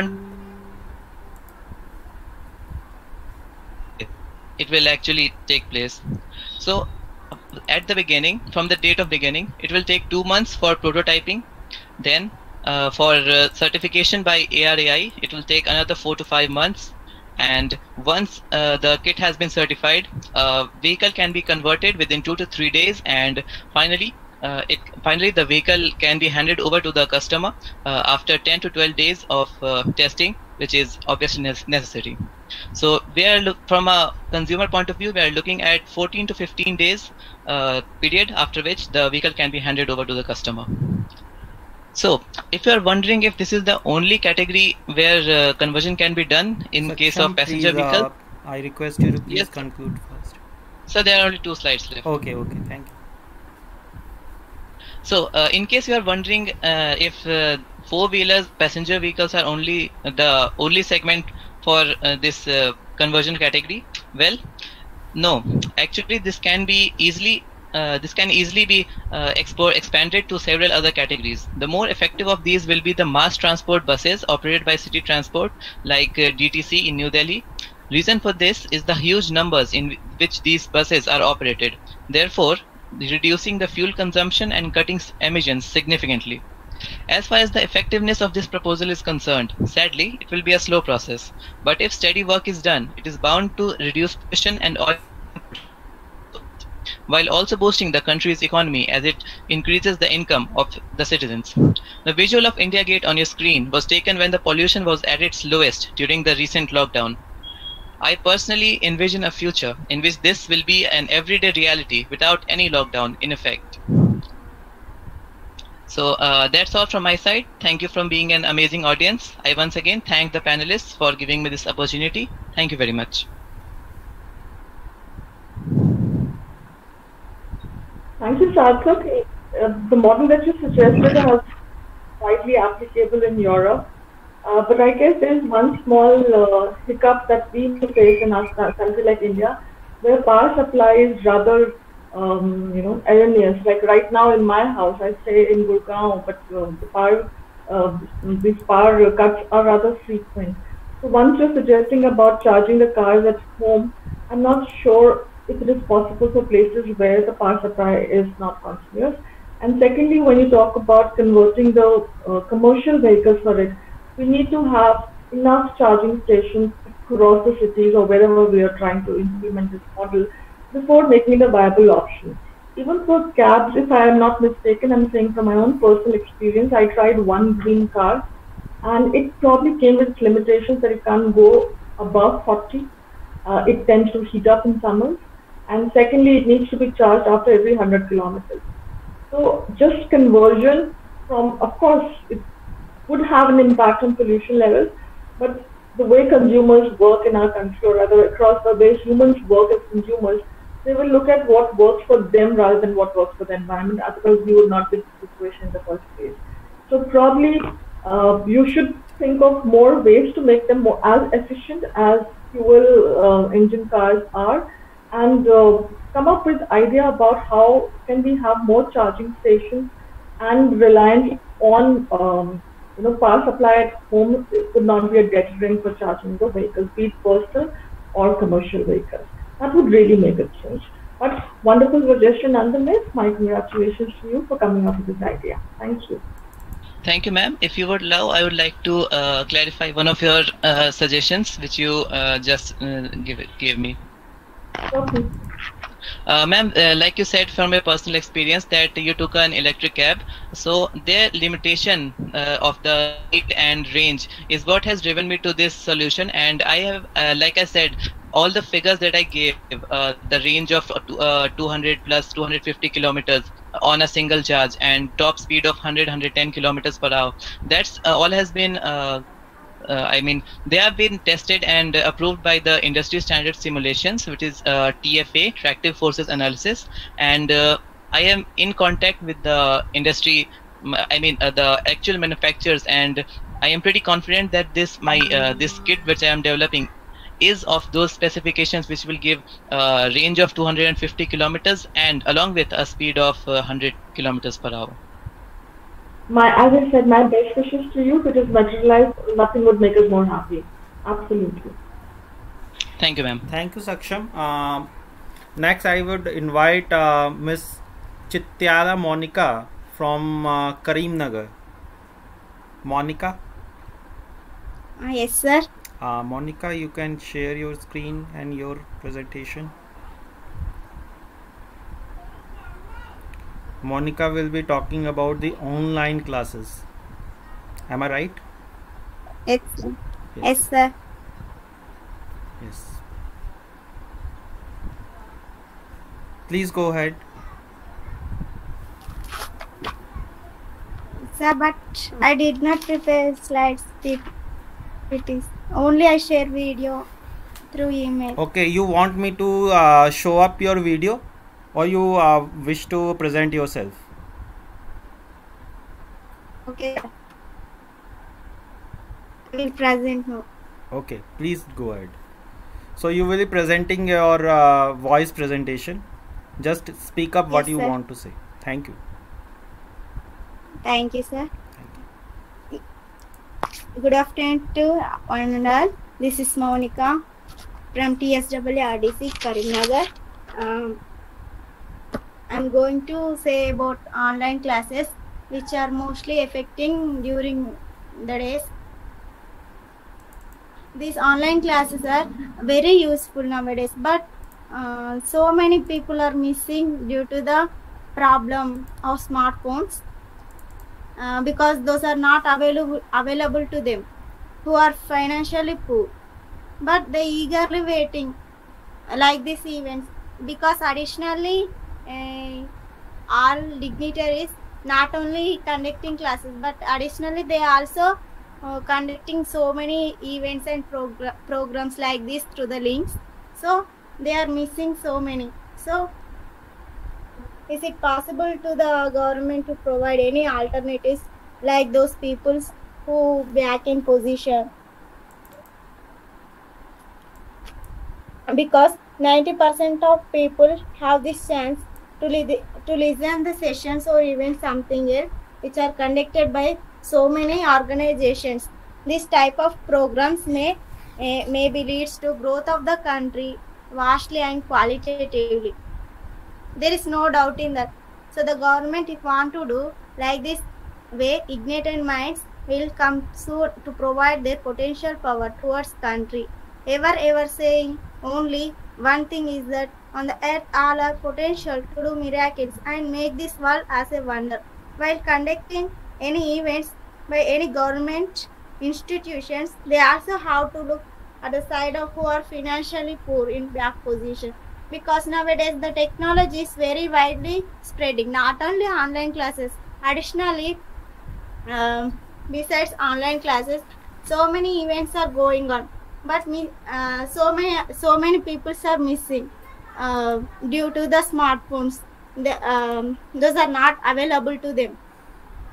it will actually take place. So at the beginning, from the date of beginning, it will take 2 months for prototyping. Then for certification by ARAI, it will take another 4 to 5 months. And once the kit has been certified, vehicle can be converted within 2 to 3 days, and finally the vehicle can be handed over to the customer after 10 to 12 days of testing, which is obviously necessary. So we are from a consumer point of view, we are looking at 14 to 15 days period after which the vehicle can be handed over to the customer. So if you are wondering if this is the only category where conversion can be done in case of passenger vehicle, I request you to please conclude first. So there are only 2 slides left. Okay, thank you. So in case you are wondering if 4-wheelers passenger vehicles are the only segment for this conversion category, well, no, actually this can easily be expanded to several other categories. The more effective of these will be the mass transport buses operated by city transport, like DTC in New Delhi. Reason for this is the huge numbers in which these buses are operated, therefore reducing the fuel consumption and cutting emissions significantly. As far as the effectiveness of this proposal is concerned, sadly, it will be a slow process. But if steady work is done, it is bound to reduce pollution and oil, while also boosting the country's economy as it increases the income of the citizens. The visual of India Gate on your screen was taken when the pollution was at its lowest during the recent lockdown. I personally envision a future in which this will be an everyday reality without any lockdown in effect. So that's all from my side. Thank you for being an amazing audience. I once again thank the panelists for giving me this opportunity. Thank you very much. Thank you, Sarthak. The model that you suggested is widely applicable in Europe. But I guess there's one small hiccup that we face in our country like India, where power supply is rather, erroneous. Like right now in my house, I stay in Gurgaon, but these power cuts are rather frequent. So once you're suggesting about charging the cars at home, I'm not sure if it is possible for places where the power supply is not continuous. And secondly, when you talk about converting the commercial vehicles for it, we need to have enough charging stations across the cities or wherever we are trying to implement this model before making it a viable option. Even for cabs, if I am not mistaken, I'm saying from my own personal experience, I tried one green car and it probably came with limitations that it can't go above 40. It tends to heat up in summers. And secondly, it needs to be charged after every 100 kilometers. So just conversion from, of course, it would have an impact on pollution levels, but the way consumers work in our country, or rather across the way humans work as consumers, they will look at what works for them rather than what works for the environment. Otherwise, we would not be in this situation in the first place. So probably you should think of more ways to make them more as efficient as fuel engine cars are, and come up with idea about how can we have more charging stations and reliance on power supply at home would not be a deterrent for charging the vehicles, be it personal or commercial vehicles. That would really make a change. But wonderful suggestion nonetheless. My congratulations to you for coming up with this idea. Thank you. Thank you, ma'am. If you would allow, I would like to clarify one of your suggestions, which you just gave me. Okay. Ma'am, like you said from your personal experience that you took an electric cab, so their limitation of the weight and range is what has driven me to this solution. And I have, like I said, all the figures that I gave, the range of 200 plus 250 kilometers on a single charge and top speed of 110 kilometers per hour, that's all has been I mean, they have been tested and approved by the industry standard simulations, which is TFA, Tractive Forces Analysis. And I am in contact with the industry, the actual manufacturers, and I am pretty confident that this kit which I am developing is of those specifications which will give a range of 250 kilometers and along with a speed of 100 kilometers per hour. As I said, my best wishes to you. If it is materialized, nothing would make us more happy. Absolutely. Thank you, ma'am. Thank you, Saksham. Next, I would invite Miss Chityala Monica from Karimnagar. Monica? Yes, sir. Monica, you can share your screen and your presentation. Monica will be talking about the online classes. Am I right? Yes, sir. Yes, sir. Yes. Please go ahead. Sir, but I did not prepare slides. It is only I share video through email. Okay, you want me to show up your video? Or you wish to present yourself? Okay. I will present now. Okay, please go ahead. So you will be presenting your voice presentation. Just speak up what you want to say. Thank you. Thank you, sir. Good afternoon to one and all. This is Monica from TSWRDC Karimnagar. I'm going to say about online classes which are mostly affecting during the days. These online classes are very useful nowadays, but so many people are missing due to the problem of smartphones because those are not available to them who are financially poor, but they eagerly waiting like these events because additionally all dignitaries not only conducting classes but additionally they also conducting so many events and programs like this through the links, so they are missing so many. So is it possible to the government to provide any alternatives like those peoples who back in position, because 90% of people have this chance to listen the sessions or even something else which are conducted by so many organizations. This type of programs may maybe leads to growth of the country vastly and qualitatively. There is no doubt in that. So the government, if want to do like this way, ignited minds will come soon to provide their potential power towards country. Ever saying only one thing is that on the earth all are potential to do miracles and make this world as a wonder. While conducting any events by any government institutions, they also have to look at the side of who are financially poor in back position. Because nowadays the technology is very widely spreading, not only online classes. Additionally, besides online classes, so many events are going on, but so many people are missing due to the smartphones. Those are not available to them.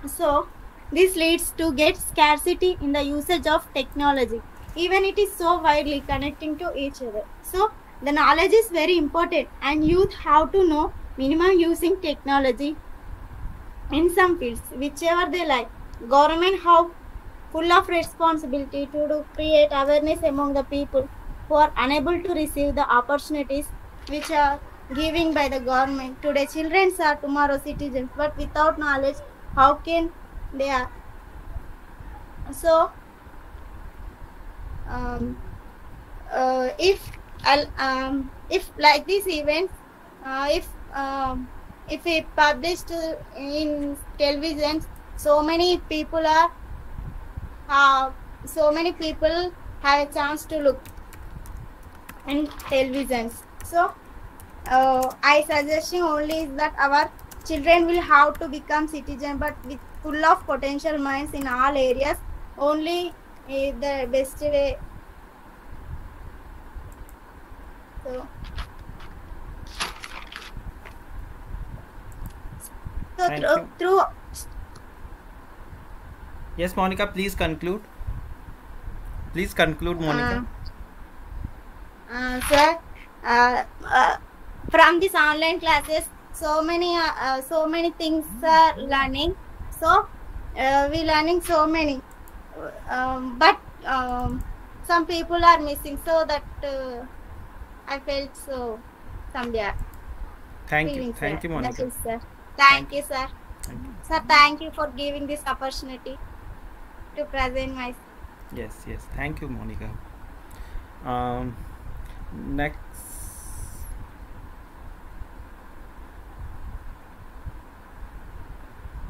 So this leads to get scarcity in the usage of technology, even it is so widely connecting to each other. So the knowledge is very important, and youth have to know minimum using technology in some fields, whichever they like. Government have full of responsibility to create awareness among the people who are unable to receive the opportunities which are given by the government. Today children are tomorrow citizens, but without knowledge, how can they are? So if like these events, if we published in television, so many people have a chance to look in televisions. So I suggesting only is that our children will have to become citizen, but with full of potential minds in all areas. Only the best way. So through Yes, Monica, please conclude. Please conclude, Monica. Sir, from these online classes, so many things are learning. So we learning so many, but some people are missing. So that I felt so somewhere. Thank you, Monica. That is, sir. Thank you, sir. Sir, thank you for giving this opportunity to present my. Yes. Thank you, Monica. Next.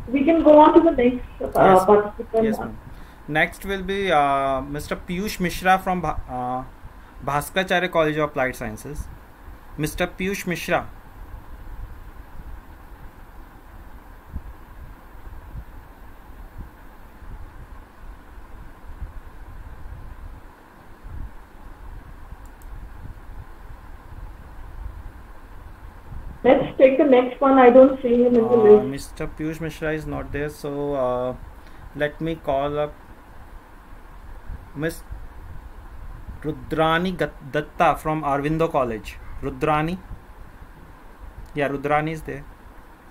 We can go on to the next participant. Yes, ma'am. Next will be Mr. Piyush Mishra from Bhaskaracharya College of Applied Sciences. Mr. Piyush Mishra. Let's take the next one. I don't see him in the list. Mr. Piyush Mishra is not there, so let me call up Miss Rudrani Datta from Aurobindo College. Rudrani? Yeah, Rudrani is there.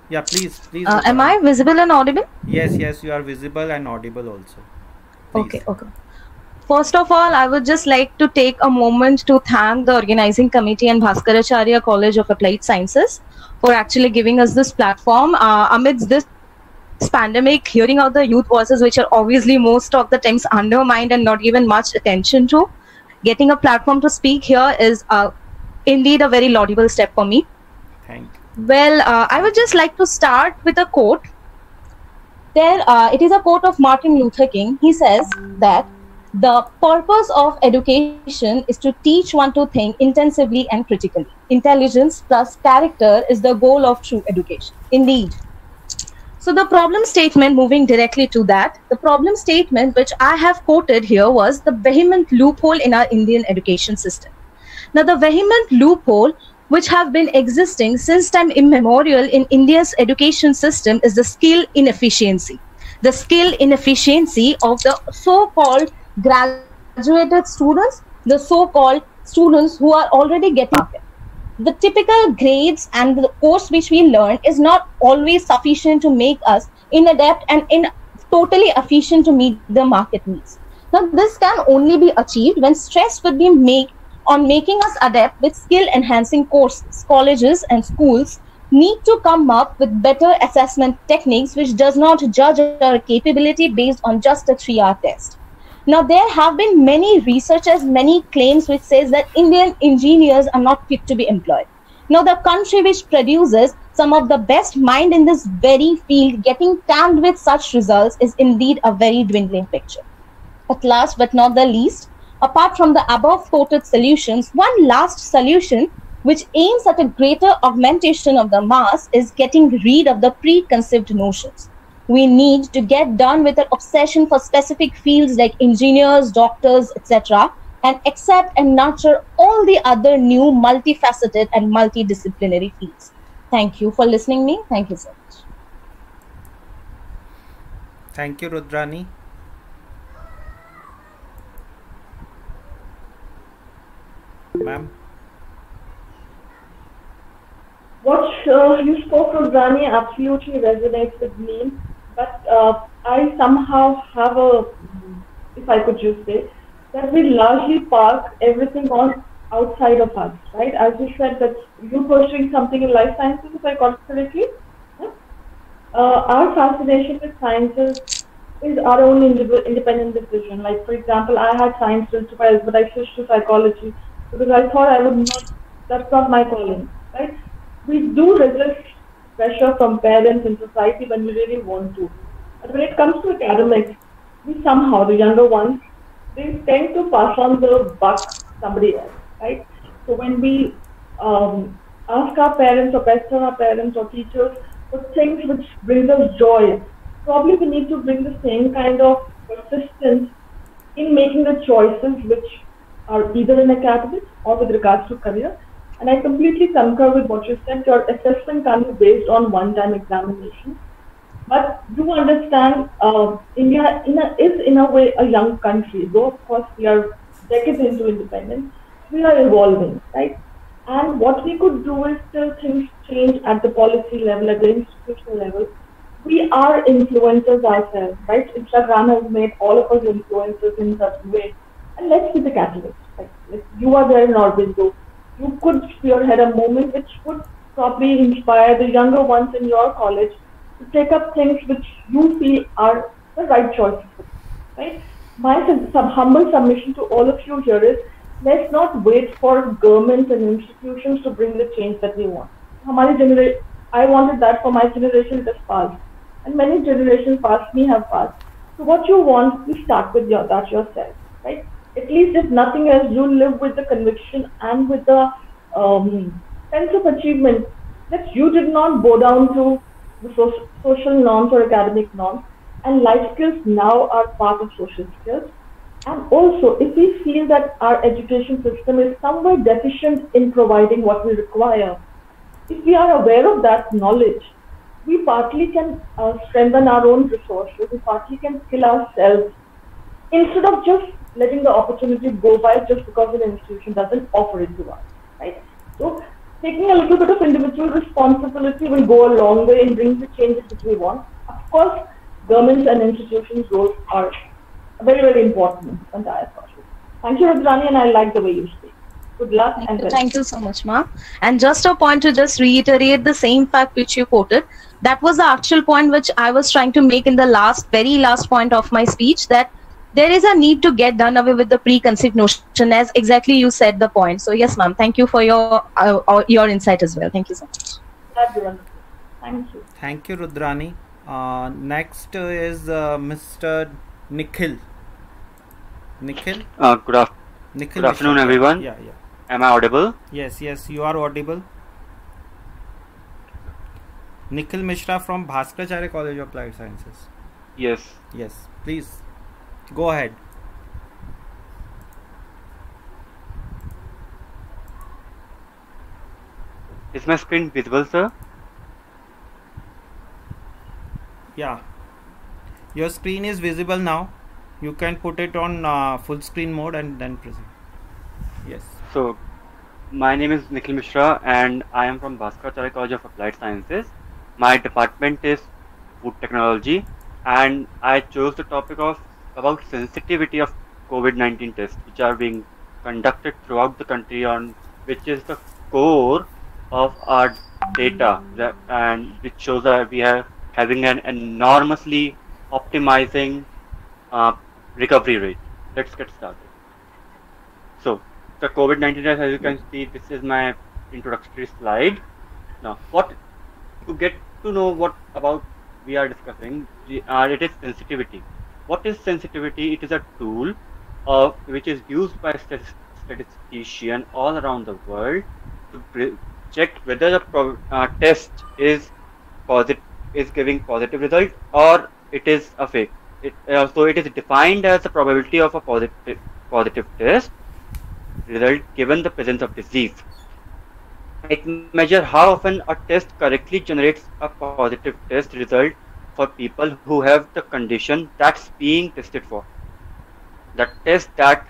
Yeah, please. Am I visible and audible? Yes, you are visible and audible also. Please. Okay. First of all, I would just like to take a moment to thank the organizing committee and Bhaskaracharya College of Applied Sciences for actually giving us this platform amidst this pandemic, hearing out the youth voices, which are obviously most of the times undermined and not given much attention to. Getting a platform to speak here is indeed a very laudable step for me. Thank you. Well, I would just like to start with a quote. It is a quote of Martin Luther King. He says that the purpose of education is to teach one to think intensively and critically. Intelligence plus character is the goal of true education. Indeed. So the problem statement, moving directly to that, the problem statement which I have quoted here was the vehement loophole in our Indian education system. Now the vehement loophole which have been existing since time immemorial in India's education system is the skill inefficiency. The skill inefficiency of the so-called graduated students, the so-called students who are already getting market. The typical grades and the course which we learn is not always sufficient to make us inadept and totally efficient to meet the market needs. Now, this can only be achieved when stress would be made on making us adapt with skill-enhancing courses. Colleges and schools need to come up with better assessment techniques which does not judge our capability based on just a 3-hour test. Now, there have been many researchers, many claims which says that Indian engineers are not fit to be employed. Now, the country which produces some of the best mind in this very field getting tagged with such results is indeed a very dwindling picture. At last but not the least, apart from the above quoted solutions, one last solution which aims at a greater augmentation of the mass is getting rid of the preconceived notions. We need to get done with an obsession for specific fields like engineers, doctors, etc., and accept and nurture all the other new multifaceted and multidisciplinary fields. Thank you for listening me. Thank you so much. Thank you, Rudrani. Ma'am. What you spoke, Rudrani, absolutely resonates with me. But I somehow have a, if I could just say, that we largely park everything on outside of us, right? As you said, that you're pursuing something in life sciences, if I got it correctly. Our fascination with sciences is our own independent decision. Like, for example, I had science principles, but I switched to psychology because I thought I would not, that's not my calling, right? We do resist pressure from parents and society when we really want to. But when it comes to academics, we somehow, the younger ones, they tend to pass on the buck to somebody else, right? So when we ask our parents or pester our parents or teachers for things which bring us joy, probably we need to bring the same kind of persistence in making the choices which are either in academics or with regards to career. And I completely concur with what you said. Your assessment can be based on one-time examination. But do understand, India is in a way a young country. Though of course we are decades into independence, we are evolving, right? And what we could do is till things change at the policy level, at the institutional level. We are influencers ourselves, right? Instagram has made all of us influencers in such a way. And let's be the catalyst. Right? Like you are there in Aurobindo. You could spearhead a movement which would probably inspire the younger ones in your college to take up things which you feel are the right choices, right? My humble submission to all of you here is, let's not wait for governments and institutions to bring the change that we want. I wanted that for my generation, it has passed. And many generations past me have passed. So what you want, you start with that yourself, right? At least if nothing else, you live with the conviction and with the sense of achievement that you did not bow down to the social norms or academic norms, and life skills now are part of social skills. And also, if we feel that our education system is somewhere deficient in providing what we require, if we are aware of that knowledge, we partly can strengthen our own resources, we partly can skill ourselves instead of just letting the opportunity go by just because an institution doesn't offer it to us, right? So taking a little bit of individual responsibility will go a long way in bringing the changes that we want. Of course, governments and institutions' roles are very, very important in this entire process. Thank you, Rudrani, and I like the way you speak. Good luck and thank you so much, ma'am. And just a point to just reiterate the same fact which you quoted. That was the actual point which I was trying to make in the very last point of my speech, that there is a need to get done away with the preconceived notion, as exactly you said the point. So yes, ma'am, thank you for your insight as well. Thank you so much. Thank you. Thank you, Rudrani. Next is Mr. Nikhil. Nikhil? Good afternoon, everyone. Yeah. Am I audible? Yes, you are audible. Nikhil Mishra from Bhaskaracharya College of Applied Sciences. Yes, please. Go ahead. Is my screen visible, sir? Yeah. Your screen is visible now. You can put it on full screen mode and then proceed. Yes. So, my name is Nikhil Mishra and I am from Bhaskaracharya College of Applied Sciences. My department is Food Technology and I chose the topic about sensitivity of COVID-19 tests, which are being conducted throughout the country, on which is the core of our data, and which shows that we are having an enormously optimizing recovery rate. Let's get started. So, the COVID-19 test, as you can see, this is my introductory slide. Now, to get to know what about we are discussing, it is sensitivity. What is sensitivity? It is a tool which is used by statisticians all around the world to check whether the test is giving positive result or it is a fake. So it is defined as the probability of a positive test result given the presence of disease. It measures how often a test correctly generates a positive test result for people who have the condition that's being tested for. The test that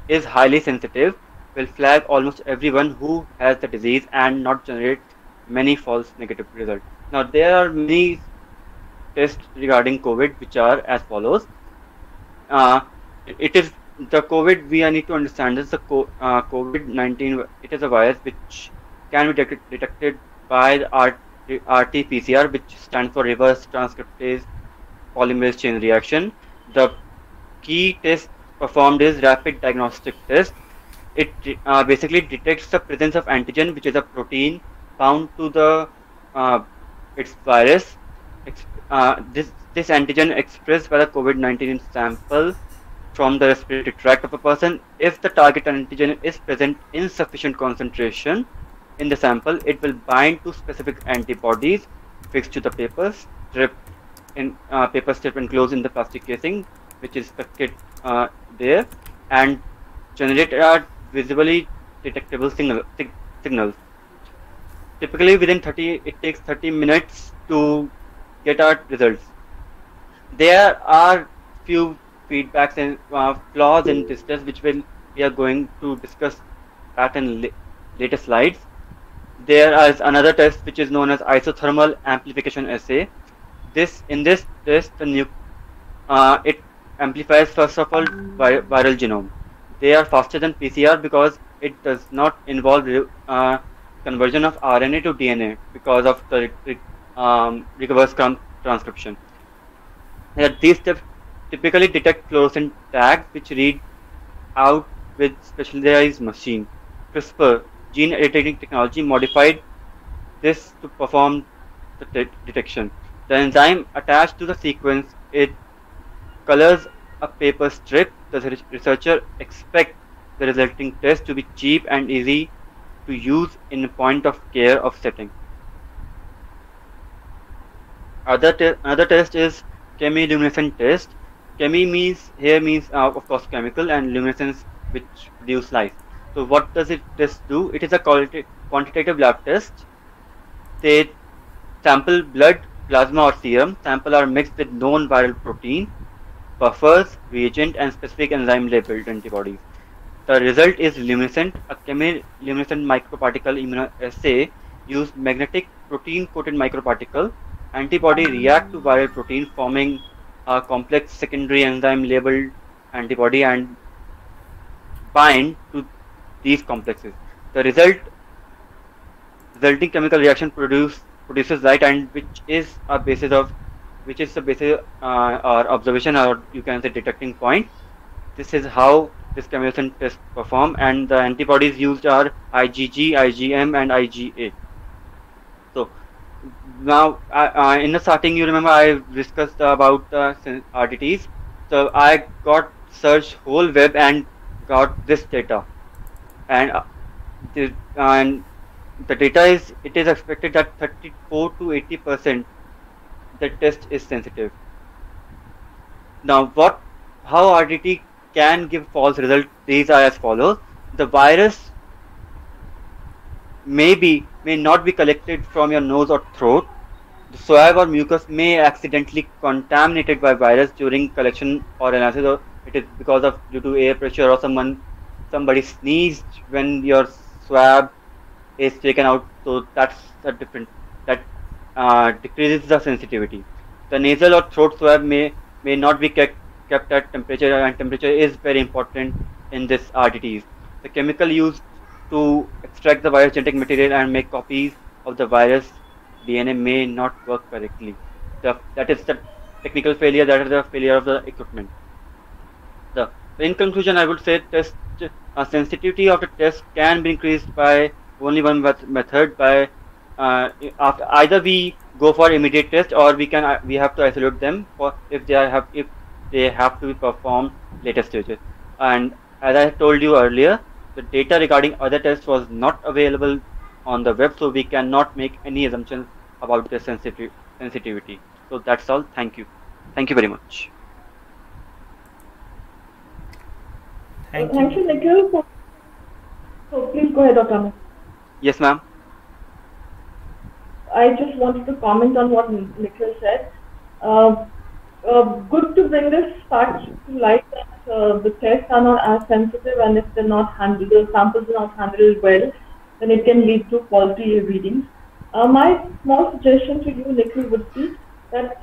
is highly sensitive will flag almost everyone who has the disease and not generate many false negative results. Now, there are many tests regarding COVID which are as follows. It is the COVID we need to understand is the COVID-19. It is a virus which can be detected by the RT-PCR, which stands for reverse transcriptase polymerase chain reaction. The key test performed is rapid diagnostic test. It basically detects the presence of antigen, which is a protein bound to the its virus. This antigen expressed by the COVID-19 sample from the respiratory tract of a person. If the target antigen is present in sufficient concentration in the sample, it will bind to specific antibodies fixed to the paper strip enclosed in the plastic casing, which is expected there, and generate visibly detectable signals. Typically, it takes 30 minutes to get our results. There are few feedbacks and flaws in this test, which we are going to discuss that in later slides. There is another test which is known as isothermal amplification assay. In this test, it amplifies first of all viral genome. They are faster than PCR because it does not involve conversion of RNA to DNA because of the reverse transcription. These steps typically detect fluorescent tags which read out with specialized machine. CRISPR gene editing technology modified this to perform the detection. The enzyme attached to the sequence, it colors a paper strip. The researcher expects the resulting test to be cheap and easy to use in a point of care of setting. Another test is chemiluminescent test. Chemi means of course chemical, and luminescence which produce light. So what does this do? It is a quantitative lab test. They sample blood, plasma or serum. Sample are mixed with known viral protein, buffers, reagent and specific enzyme labeled antibodies. The result is luminescent. A chemiluminescent microparticle immunoassay use magnetic protein coated microparticle. Antibody react to viral protein, forming a complex secondary enzyme labeled antibody and bind to these complexes. The resulting chemical reaction produces light, and which is the basis or observation, or you can say detecting point. This is how this chemiluminescent test perform, and the antibodies used are IgG, IgM and IgA. So now in the starting, you remember I discussed about the RTTs. So I searched whole web and got this data, and the data is, it is expected that 34 to 80% the test is sensitive. Now how RTT can give false result? These are as follows. The virus may not be collected from your nose or throat. The swab or mucus may accidentally contaminated by virus during collection or analysis, or it is due to air pressure, or somebody sneezed when your swab is taken out. So that's a different, that decreases the sensitivity. The nasal or throat swab may not be kept at temperature, and temperature is very important in this RDTs. The chemical used to extract the virus genetic material and make copies of the virus DNA may not work correctly. That is the technical failure, that is the failure of the equipment. In conclusion, I would say test sensitivity of the test can be increased by only one method, by after either we go for immediate test, or we have to isolate them for if they have to be performed later stages. And as I told you earlier, the data regarding other tests was not available on the web, so we cannot make any assumptions about the sensitivity. So that's all. Thank you very much. Thank you, Nikhil. So please go ahead, Dr. Amit. Yes, ma'am. I just wanted to comment on what Nikhil said. Good to bring this fact to light that the tests are not as sensitive, and if they're not handled, the samples are not handled well, then it can lead to faulty readings. My small suggestion to you, Nikhil, would be that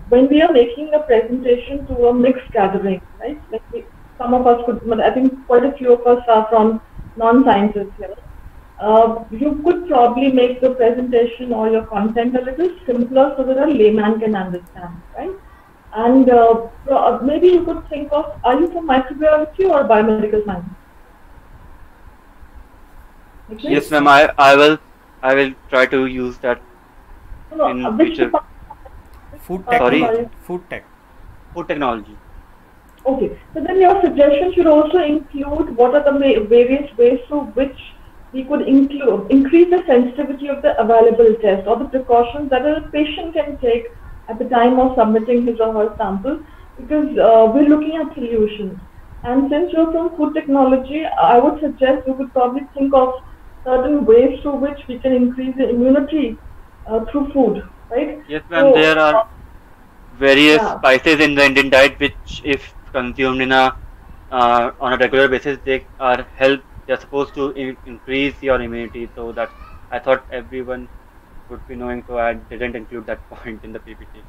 when we are making a presentation to a mixed gathering, right? Like some of us could, I think quite a few of us are from non-sciences here. You could probably make the presentation or your content a little simpler so that a layman can understand, right? And maybe you could think of, are you from microbiology or biomedical science? Okay? Yes, ma'am. I will try to use that in future. Food technology. Food technology. Okay, so then your suggestion should also include what are the various ways through which we could increase the sensitivity of the available test, or the precautions that a patient can take at the time of submitting his or her sample, because we're looking at solutions. And since you're from food technology, I would suggest you could probably think of certain ways through which we can increase the immunity through food, right? Yes, ma'am. So, there are various spices in the Indian diet which, if consumed in on a regular basis, they are supposed to increase your immunity. So that I thought everyone would be knowing, so I didn't include that point in the PPT.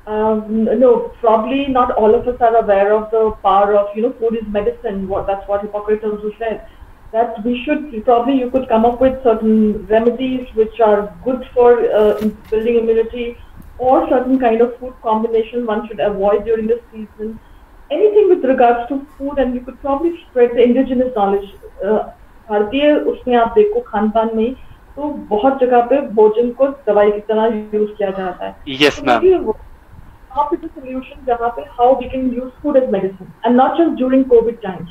No, probably not all of us are aware of the power of, food is medicine. That's what Hippocrates also said. That we should you could come up with certain remedies which are good for building immunity, or certain kind of food combination one should avoid during the season. Anything with regards to food, and you could probably spread the indigenous knowledge. भारतीय उसमें आप देखो खान पान में तो बहुत जगह पे भोजन को दवाई की तरह यूज किया जाता है. Yes, ma'am. Come up with a solution जहाँ पे how we can use food as medicine, and not just during COVID times.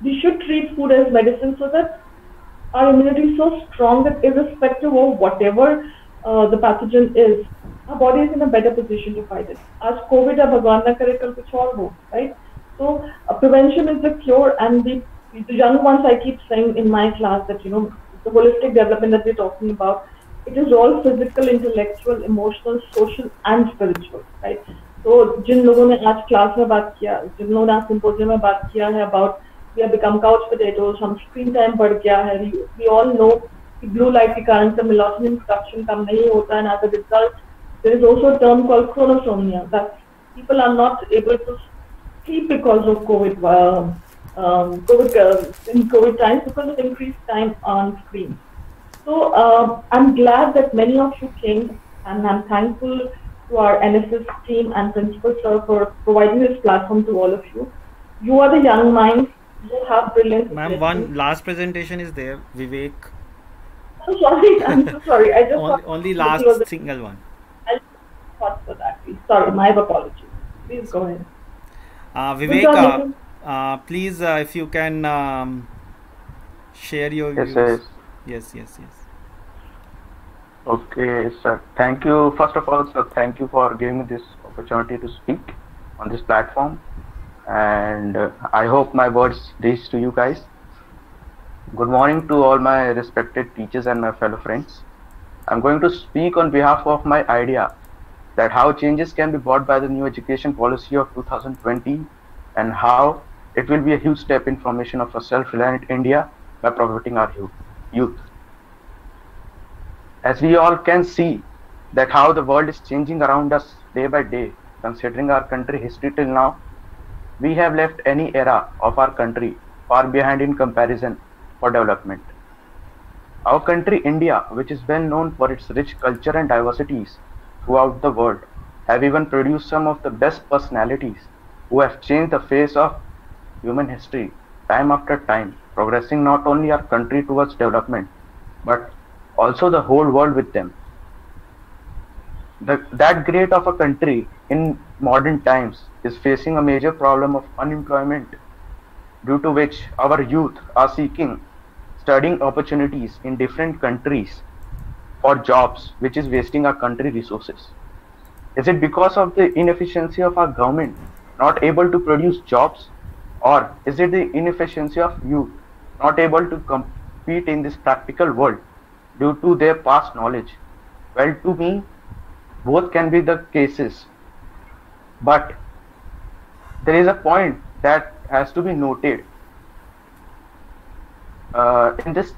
We should treat food as medicine so that our immunity is so strong that irrespective of whatever the pathogen is, our body is in a better position to fight it. As COVID है भगवान ना करे कल कुछ और हो, right? So prevention is the cure, and the young ones, I keep saying in my class that the holistic development that we're talking about, it is all physical, intellectual, emotional, social, and spiritual, right? So जिन लोगों ने आज class में बात किया, जिन लोगों ने आज symposium में बात किया है about we have become couch potatoes, हम screen time बढ़ गया है, we all know कि blue light के कारण से melatonin production कम नहीं होता, and as a result there is also a term called chronosomnia, that people are not able to sleep because of COVID. In COVID times because of increased time on screen. So I'm glad that many of you came, and I'm thankful to our NSS team and principal sir for providing this platform to all of you. You are the young minds. You have brilliant. Ma'am, one last presentation is there, Vivek. I'm sorry. I'm so sorry. I just only last single one. I thought for that. Please. Sorry, my apologies. Please go ahead. Vivek. Please, if you can share your views. Yes. Okay, sir. Thank you. First of all, sir, thank you for giving me this opportunity to speak on this platform. And I hope my words reach to you guys. Good morning to all my respected teachers and my fellow friends. I'm going to speak on behalf of my idea that how changes can be brought by the new education policy of 2020, and how it will be a huge step in formation of a self-reliant India by promoting our youth. As we all can see that how the world is changing around us day by day, considering our country history till now, we have left any era of our country far behind in comparison for development. Our country, India, which is well known for its rich culture and diversities throughout the world, have even produced some of the best personalities who have changed the face of human history time after time, progressing not only our country towards development, but also the whole world with them. That great of a country in modern times is facing a major problem of unemployment, due to which our youth are seeking studying opportunities in different countries for jobs, which is wasting our country resources. Is it because of the inefficiency of our government not able to produce jobs, or is it the inefficiency of youth not able to compete in this practical world due to their past knowledge? Well, to me, both can be the cases, but there is a point that has to be noted. In this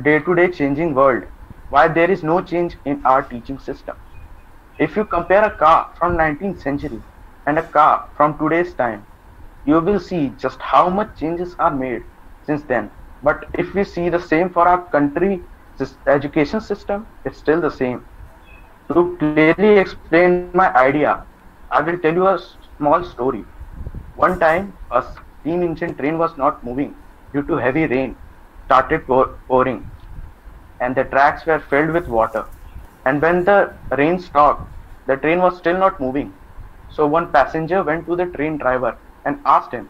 day-to-day changing world, why there is no change in our teaching system. If you compare a car from 19th century and a car from today's time, you will see just how much changes are made since then. But if we see the same for our country education system, it's still the same. To clearly explain my idea, I will tell you a small story. One time, a steam engine train was not moving due to heavy rain started pouring, and the tracks were filled with water. And when the rain stopped, the train was still not moving. So one passenger went to the train driver and asked him,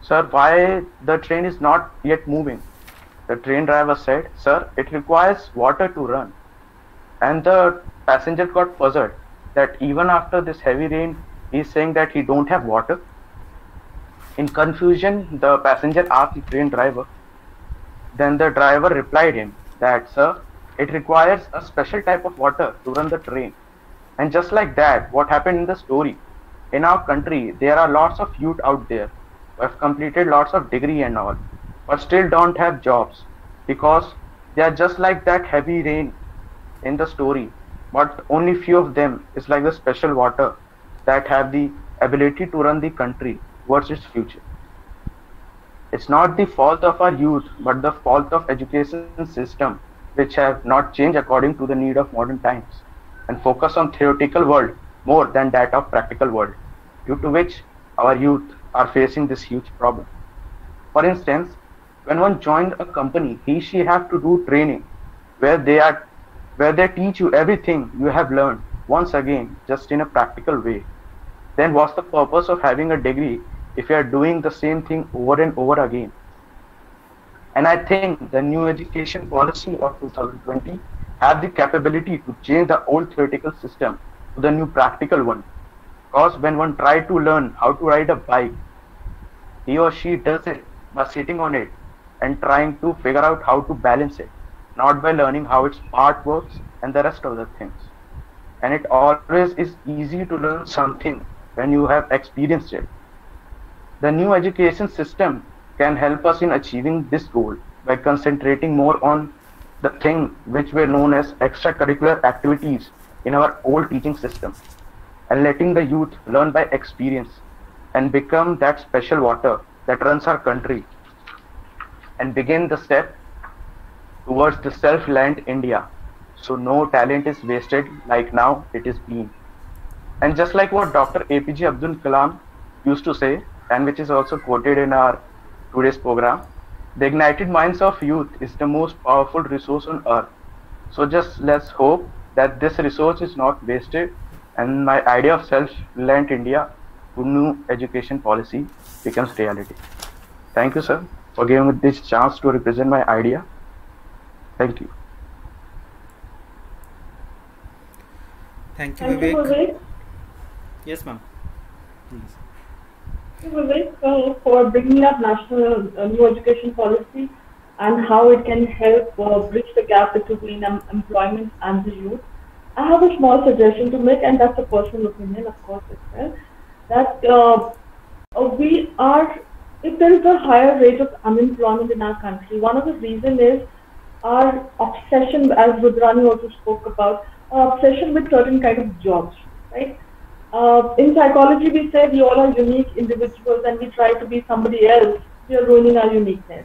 "Sir, why the train is not yet moving?" The train driver said, "Sir, it requires water to run." And the passenger got puzzled that even after this heavy rain, he is saying that he don't have water. In confusion, the passenger asked the train driver. Then the driver replied him that, "Sir, it requires a special type of water to run the train." And just like that, what happened in the story, in our country, there are lots of youth out there who have completed lots of degree and all, but still don't have jobs because they are just like that heavy rain in the story, but only few of them is like the special water that have the ability to run the country towards its future. It's not the fault of our youth, but the fault of education system, which have not changed according to the need of modern times and focus on theoretical world more than that of practical world, due to which our youth are facing this huge problem. For instance, when one joins a company, she have to do training where they teach you everything you have learned once again, just in a practical way. Then what's the purpose of having a degree if you are doing the same thing over and over again? And I think the new education policy of 2020 have the capability to change the old theoretical system to the new practical one. Because when one tries to learn how to ride a bike, he or she does it by sitting on it and trying to figure out how to balance it, not by learning how its part works and the rest of the things. And it always is easy to learn something when you have experienced it. The new education system can help us in achieving this goal by concentrating more on the thing which were known as extracurricular activities in our old teaching system, and letting the youth learn by experience and become that special water that runs our country and begin the step towards the self-reliant India. So no talent is wasted like now it is being. And just like what Dr. APJ Abdul Kalam used to say, and which is also quoted in our today's program, the ignited minds of youth is the most powerful resource on earth. So just let's hope that this resource is not wasted and my idea of self-reliant India to new education policy becomes reality. Thank you, sir, for giving me this chance to represent my idea. Thank you. Thank you, Thank you, Vivek. Vivek. Yes, ma'am. Please. Thank you, Vivek, for bringing up national new education policy and how it can help bridge the gap between employment and the youth. I have a small suggestion to make, and that's a personal opinion, of course, as well. That if there is a higher rate of unemployment in our country, one of the reasons is our obsession, as Rudrani also spoke about, our obsession with certain kind of jobs, right? In psychology, we say we all are unique individuals and we try to be somebody else. We are ruining our uniqueness.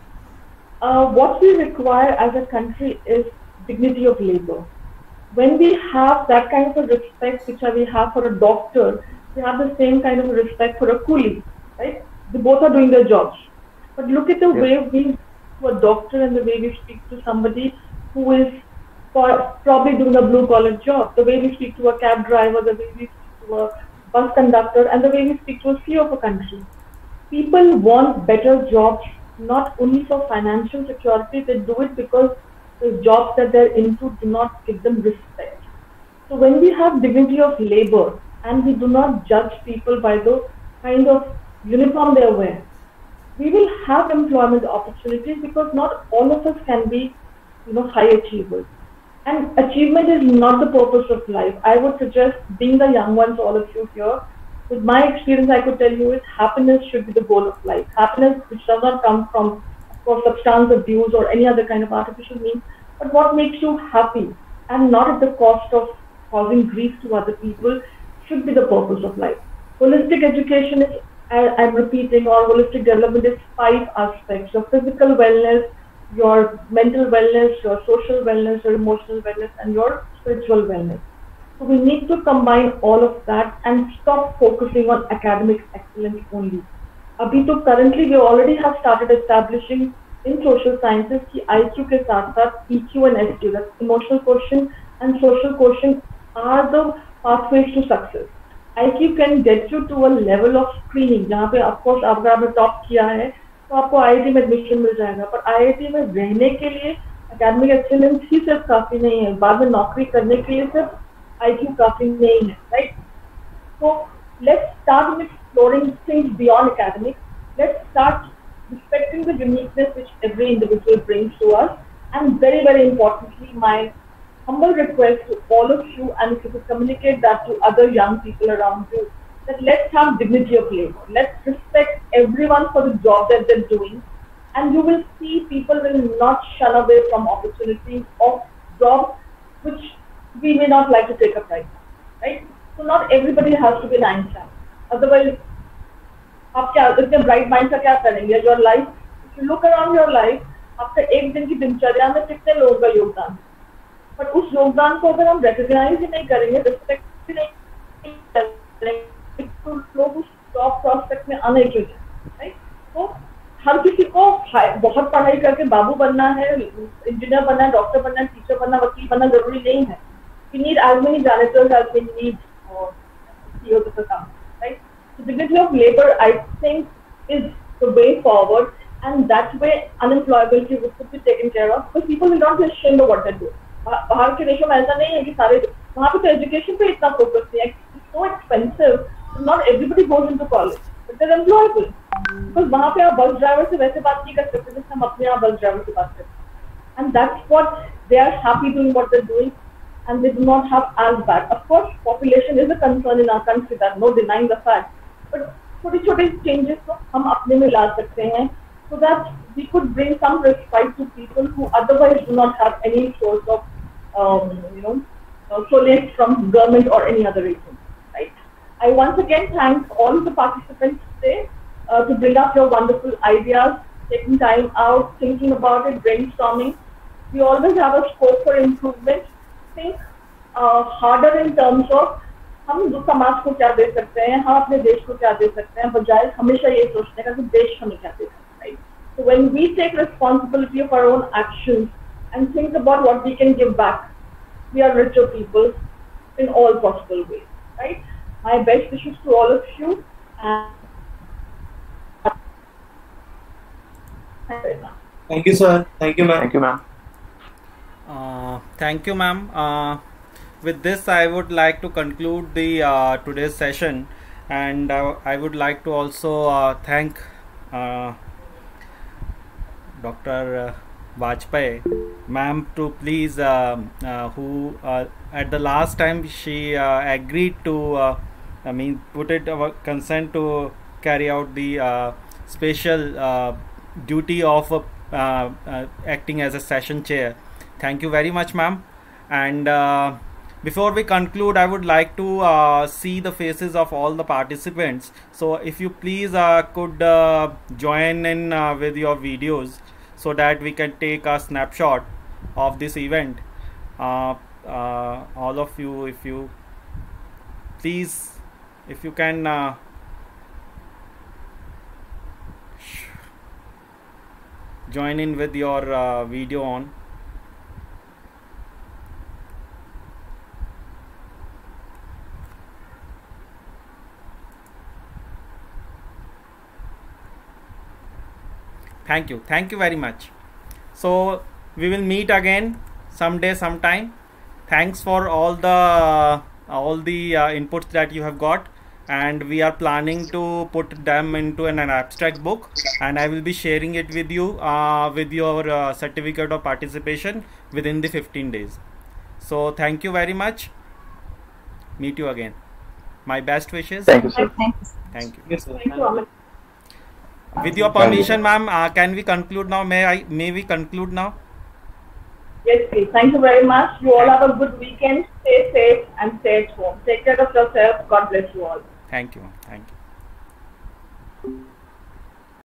What we require as a country is dignity of labor. When we have that kind of a respect which we have for a doctor, we have the same kind of respect for a coolie, right? They both are doing their jobs. But look at the way we speak to a doctor and the way we speak to somebody who is probably doing a blue-collar job, the way we speak to a cab driver, the way we speak to a bus conductor, and the way we speak to a CEO of a country. People want better jobs, not only for financial security, they do it because the jobs that they're into do not give them respect. So when we have dignity of labor and we do not judge people by the kind of uniform they wear, we will have employment opportunities because not all of us can be, high achievers. And achievement is not the purpose of life. I would suggest, being the young ones, all of you here, with my experience, I could tell you is happiness should be the goal of life. Happiness which does not come from, substance abuse or any other kind of artificial means, but what makes you happy and not at the cost of causing grief to other people should be the purpose of life. Holistic education is, I'm repeating, or holistic development is 5 aspects: your physical wellness, your mental wellness, your social wellness, your emotional wellness, and your spiritual wellness. So we need to combine all of that and stop focusing on academic excellence only. Abhi to currently we already have started establishing in social sciences कि IQ के साथ साथ EQ and SQ, that's emotional quotient and social quotient, are the pathways to success. IQ can get you to a level of screening जहाँ पे of course अगर आपने top किया है तो आपको IIT में एडमिशन मिल जाएगा, पर IIT में रहने के लिए एकेडमिक एक्सीलेंस ही सिर्फ काफी नहीं है, बाद में नौकरी करने के लिए सिर्फ IQ काफी नहीं है, right? So let's start with exploring things beyond academics. Let's start respecting the uniqueness which every individual brings to us, and very, very importantly, my humble request to all of you, and if you could communicate that to other young people around you, that let's have dignity of labor. Let's respect everyone for the job that they're doing, and you will see people will not shun away from opportunities of jobs which we may not like to take up right now, right? So not everybody has to be an Einstein. Otherwise, आप क्या इतने bright mind का क्या करेंगे? Your life, if you look around your life, आपका एक दिन की दिनचर्या में कितने लोगों का योगदान है, पर उस योगदान को अगर हम रिकॉग्नाइज ही नहीं करेंगे, रिस्पेक्ट ही नहीं करेंगे, तो लोग उस टॉप प्रोस्पेक्ट में आने क्यों जाए, राइट? तो हर किसी को बहुत पढ़ाई करके बाबू बनना है, इंजीनियर बनना है, डॉक्टर बनना है, टीचर बनना, वकील बनना जरूरी नहीं है. We need as many janitors as we need CEOs of the company, right? So dignity of labor, I think, is the way forward, and that way unemployability would be taken care of, because people will not be ashamed of what they do. बाहर के देशों में ऐसा नहीं है कि सारे, वहाँ पे तो एजुकेशन पे इतना फोकस नहीं है. It's so expensive, so not everybody goes into college, but they're employable. Because वहाँ पे आप बस ड्राइवर से वैसे बात नहीं कर सकते जैसे हम अपने यहाँ बस ड्राइवर से बात करते हैं, and that's what they are happy doing what they're doing, and they do not have as bad. Of course, population is a concern in our country, there's no denying the fact. But छोटे-छोटे changes तो हम अपने में ला सकते हैं, so that we could bring some respite to people who otherwise do not have any source of, solace from government or any other reason, right? I once again thank all of the participants today to bring up your wonderful ideas, taking time out, thinking about it, brainstorming. We always have a scope for improvement. Think harder in terms of हम समाज को क्या दे सकते हैं, हम अपने देश को क्या दे सकते हैं, बजाय हमेशा ये सोचने का कि देश हमें क्या दे सकता है, right? So when we take responsibility of our own actions and think about what we can give back, we are richer people in all possible ways, right? My best wishes to all of you, and thank you, sir. Thank you, ma'am. Thank you, ma'am. Thank you, ma'am. With this, I would like to conclude the today's session, and I would like to also thank Dr. Vajpayee, ma'am, to please who at the last time she agreed to, put it consent to carry out the special duty of acting as a session chair. Thank you very much, ma'am. And before we conclude, I would like to see the faces of all the participants. So if you please could join in with your videos so that we can take a snapshot of this event. All of you, if you please, if you can join in with your video on. Thank you very much. So we will meet again someday, sometime. Thanks for all the inputs that you have got, and we are planning to put them into an abstract book, and I will be sharing it with you with your certificate of participation within the 15 days. So thank you very much. Meet you again. My best wishes. Thank you, sir. Thank you. Yes, sir. Thank you, Amit. With your permission, ma'am, can we conclude now? May we conclude now? Yes, please. Thank you very much. You all have a good weekend. Stay safe and stay at home. Take care of yourself. God bless you all. Thank you. Thank you.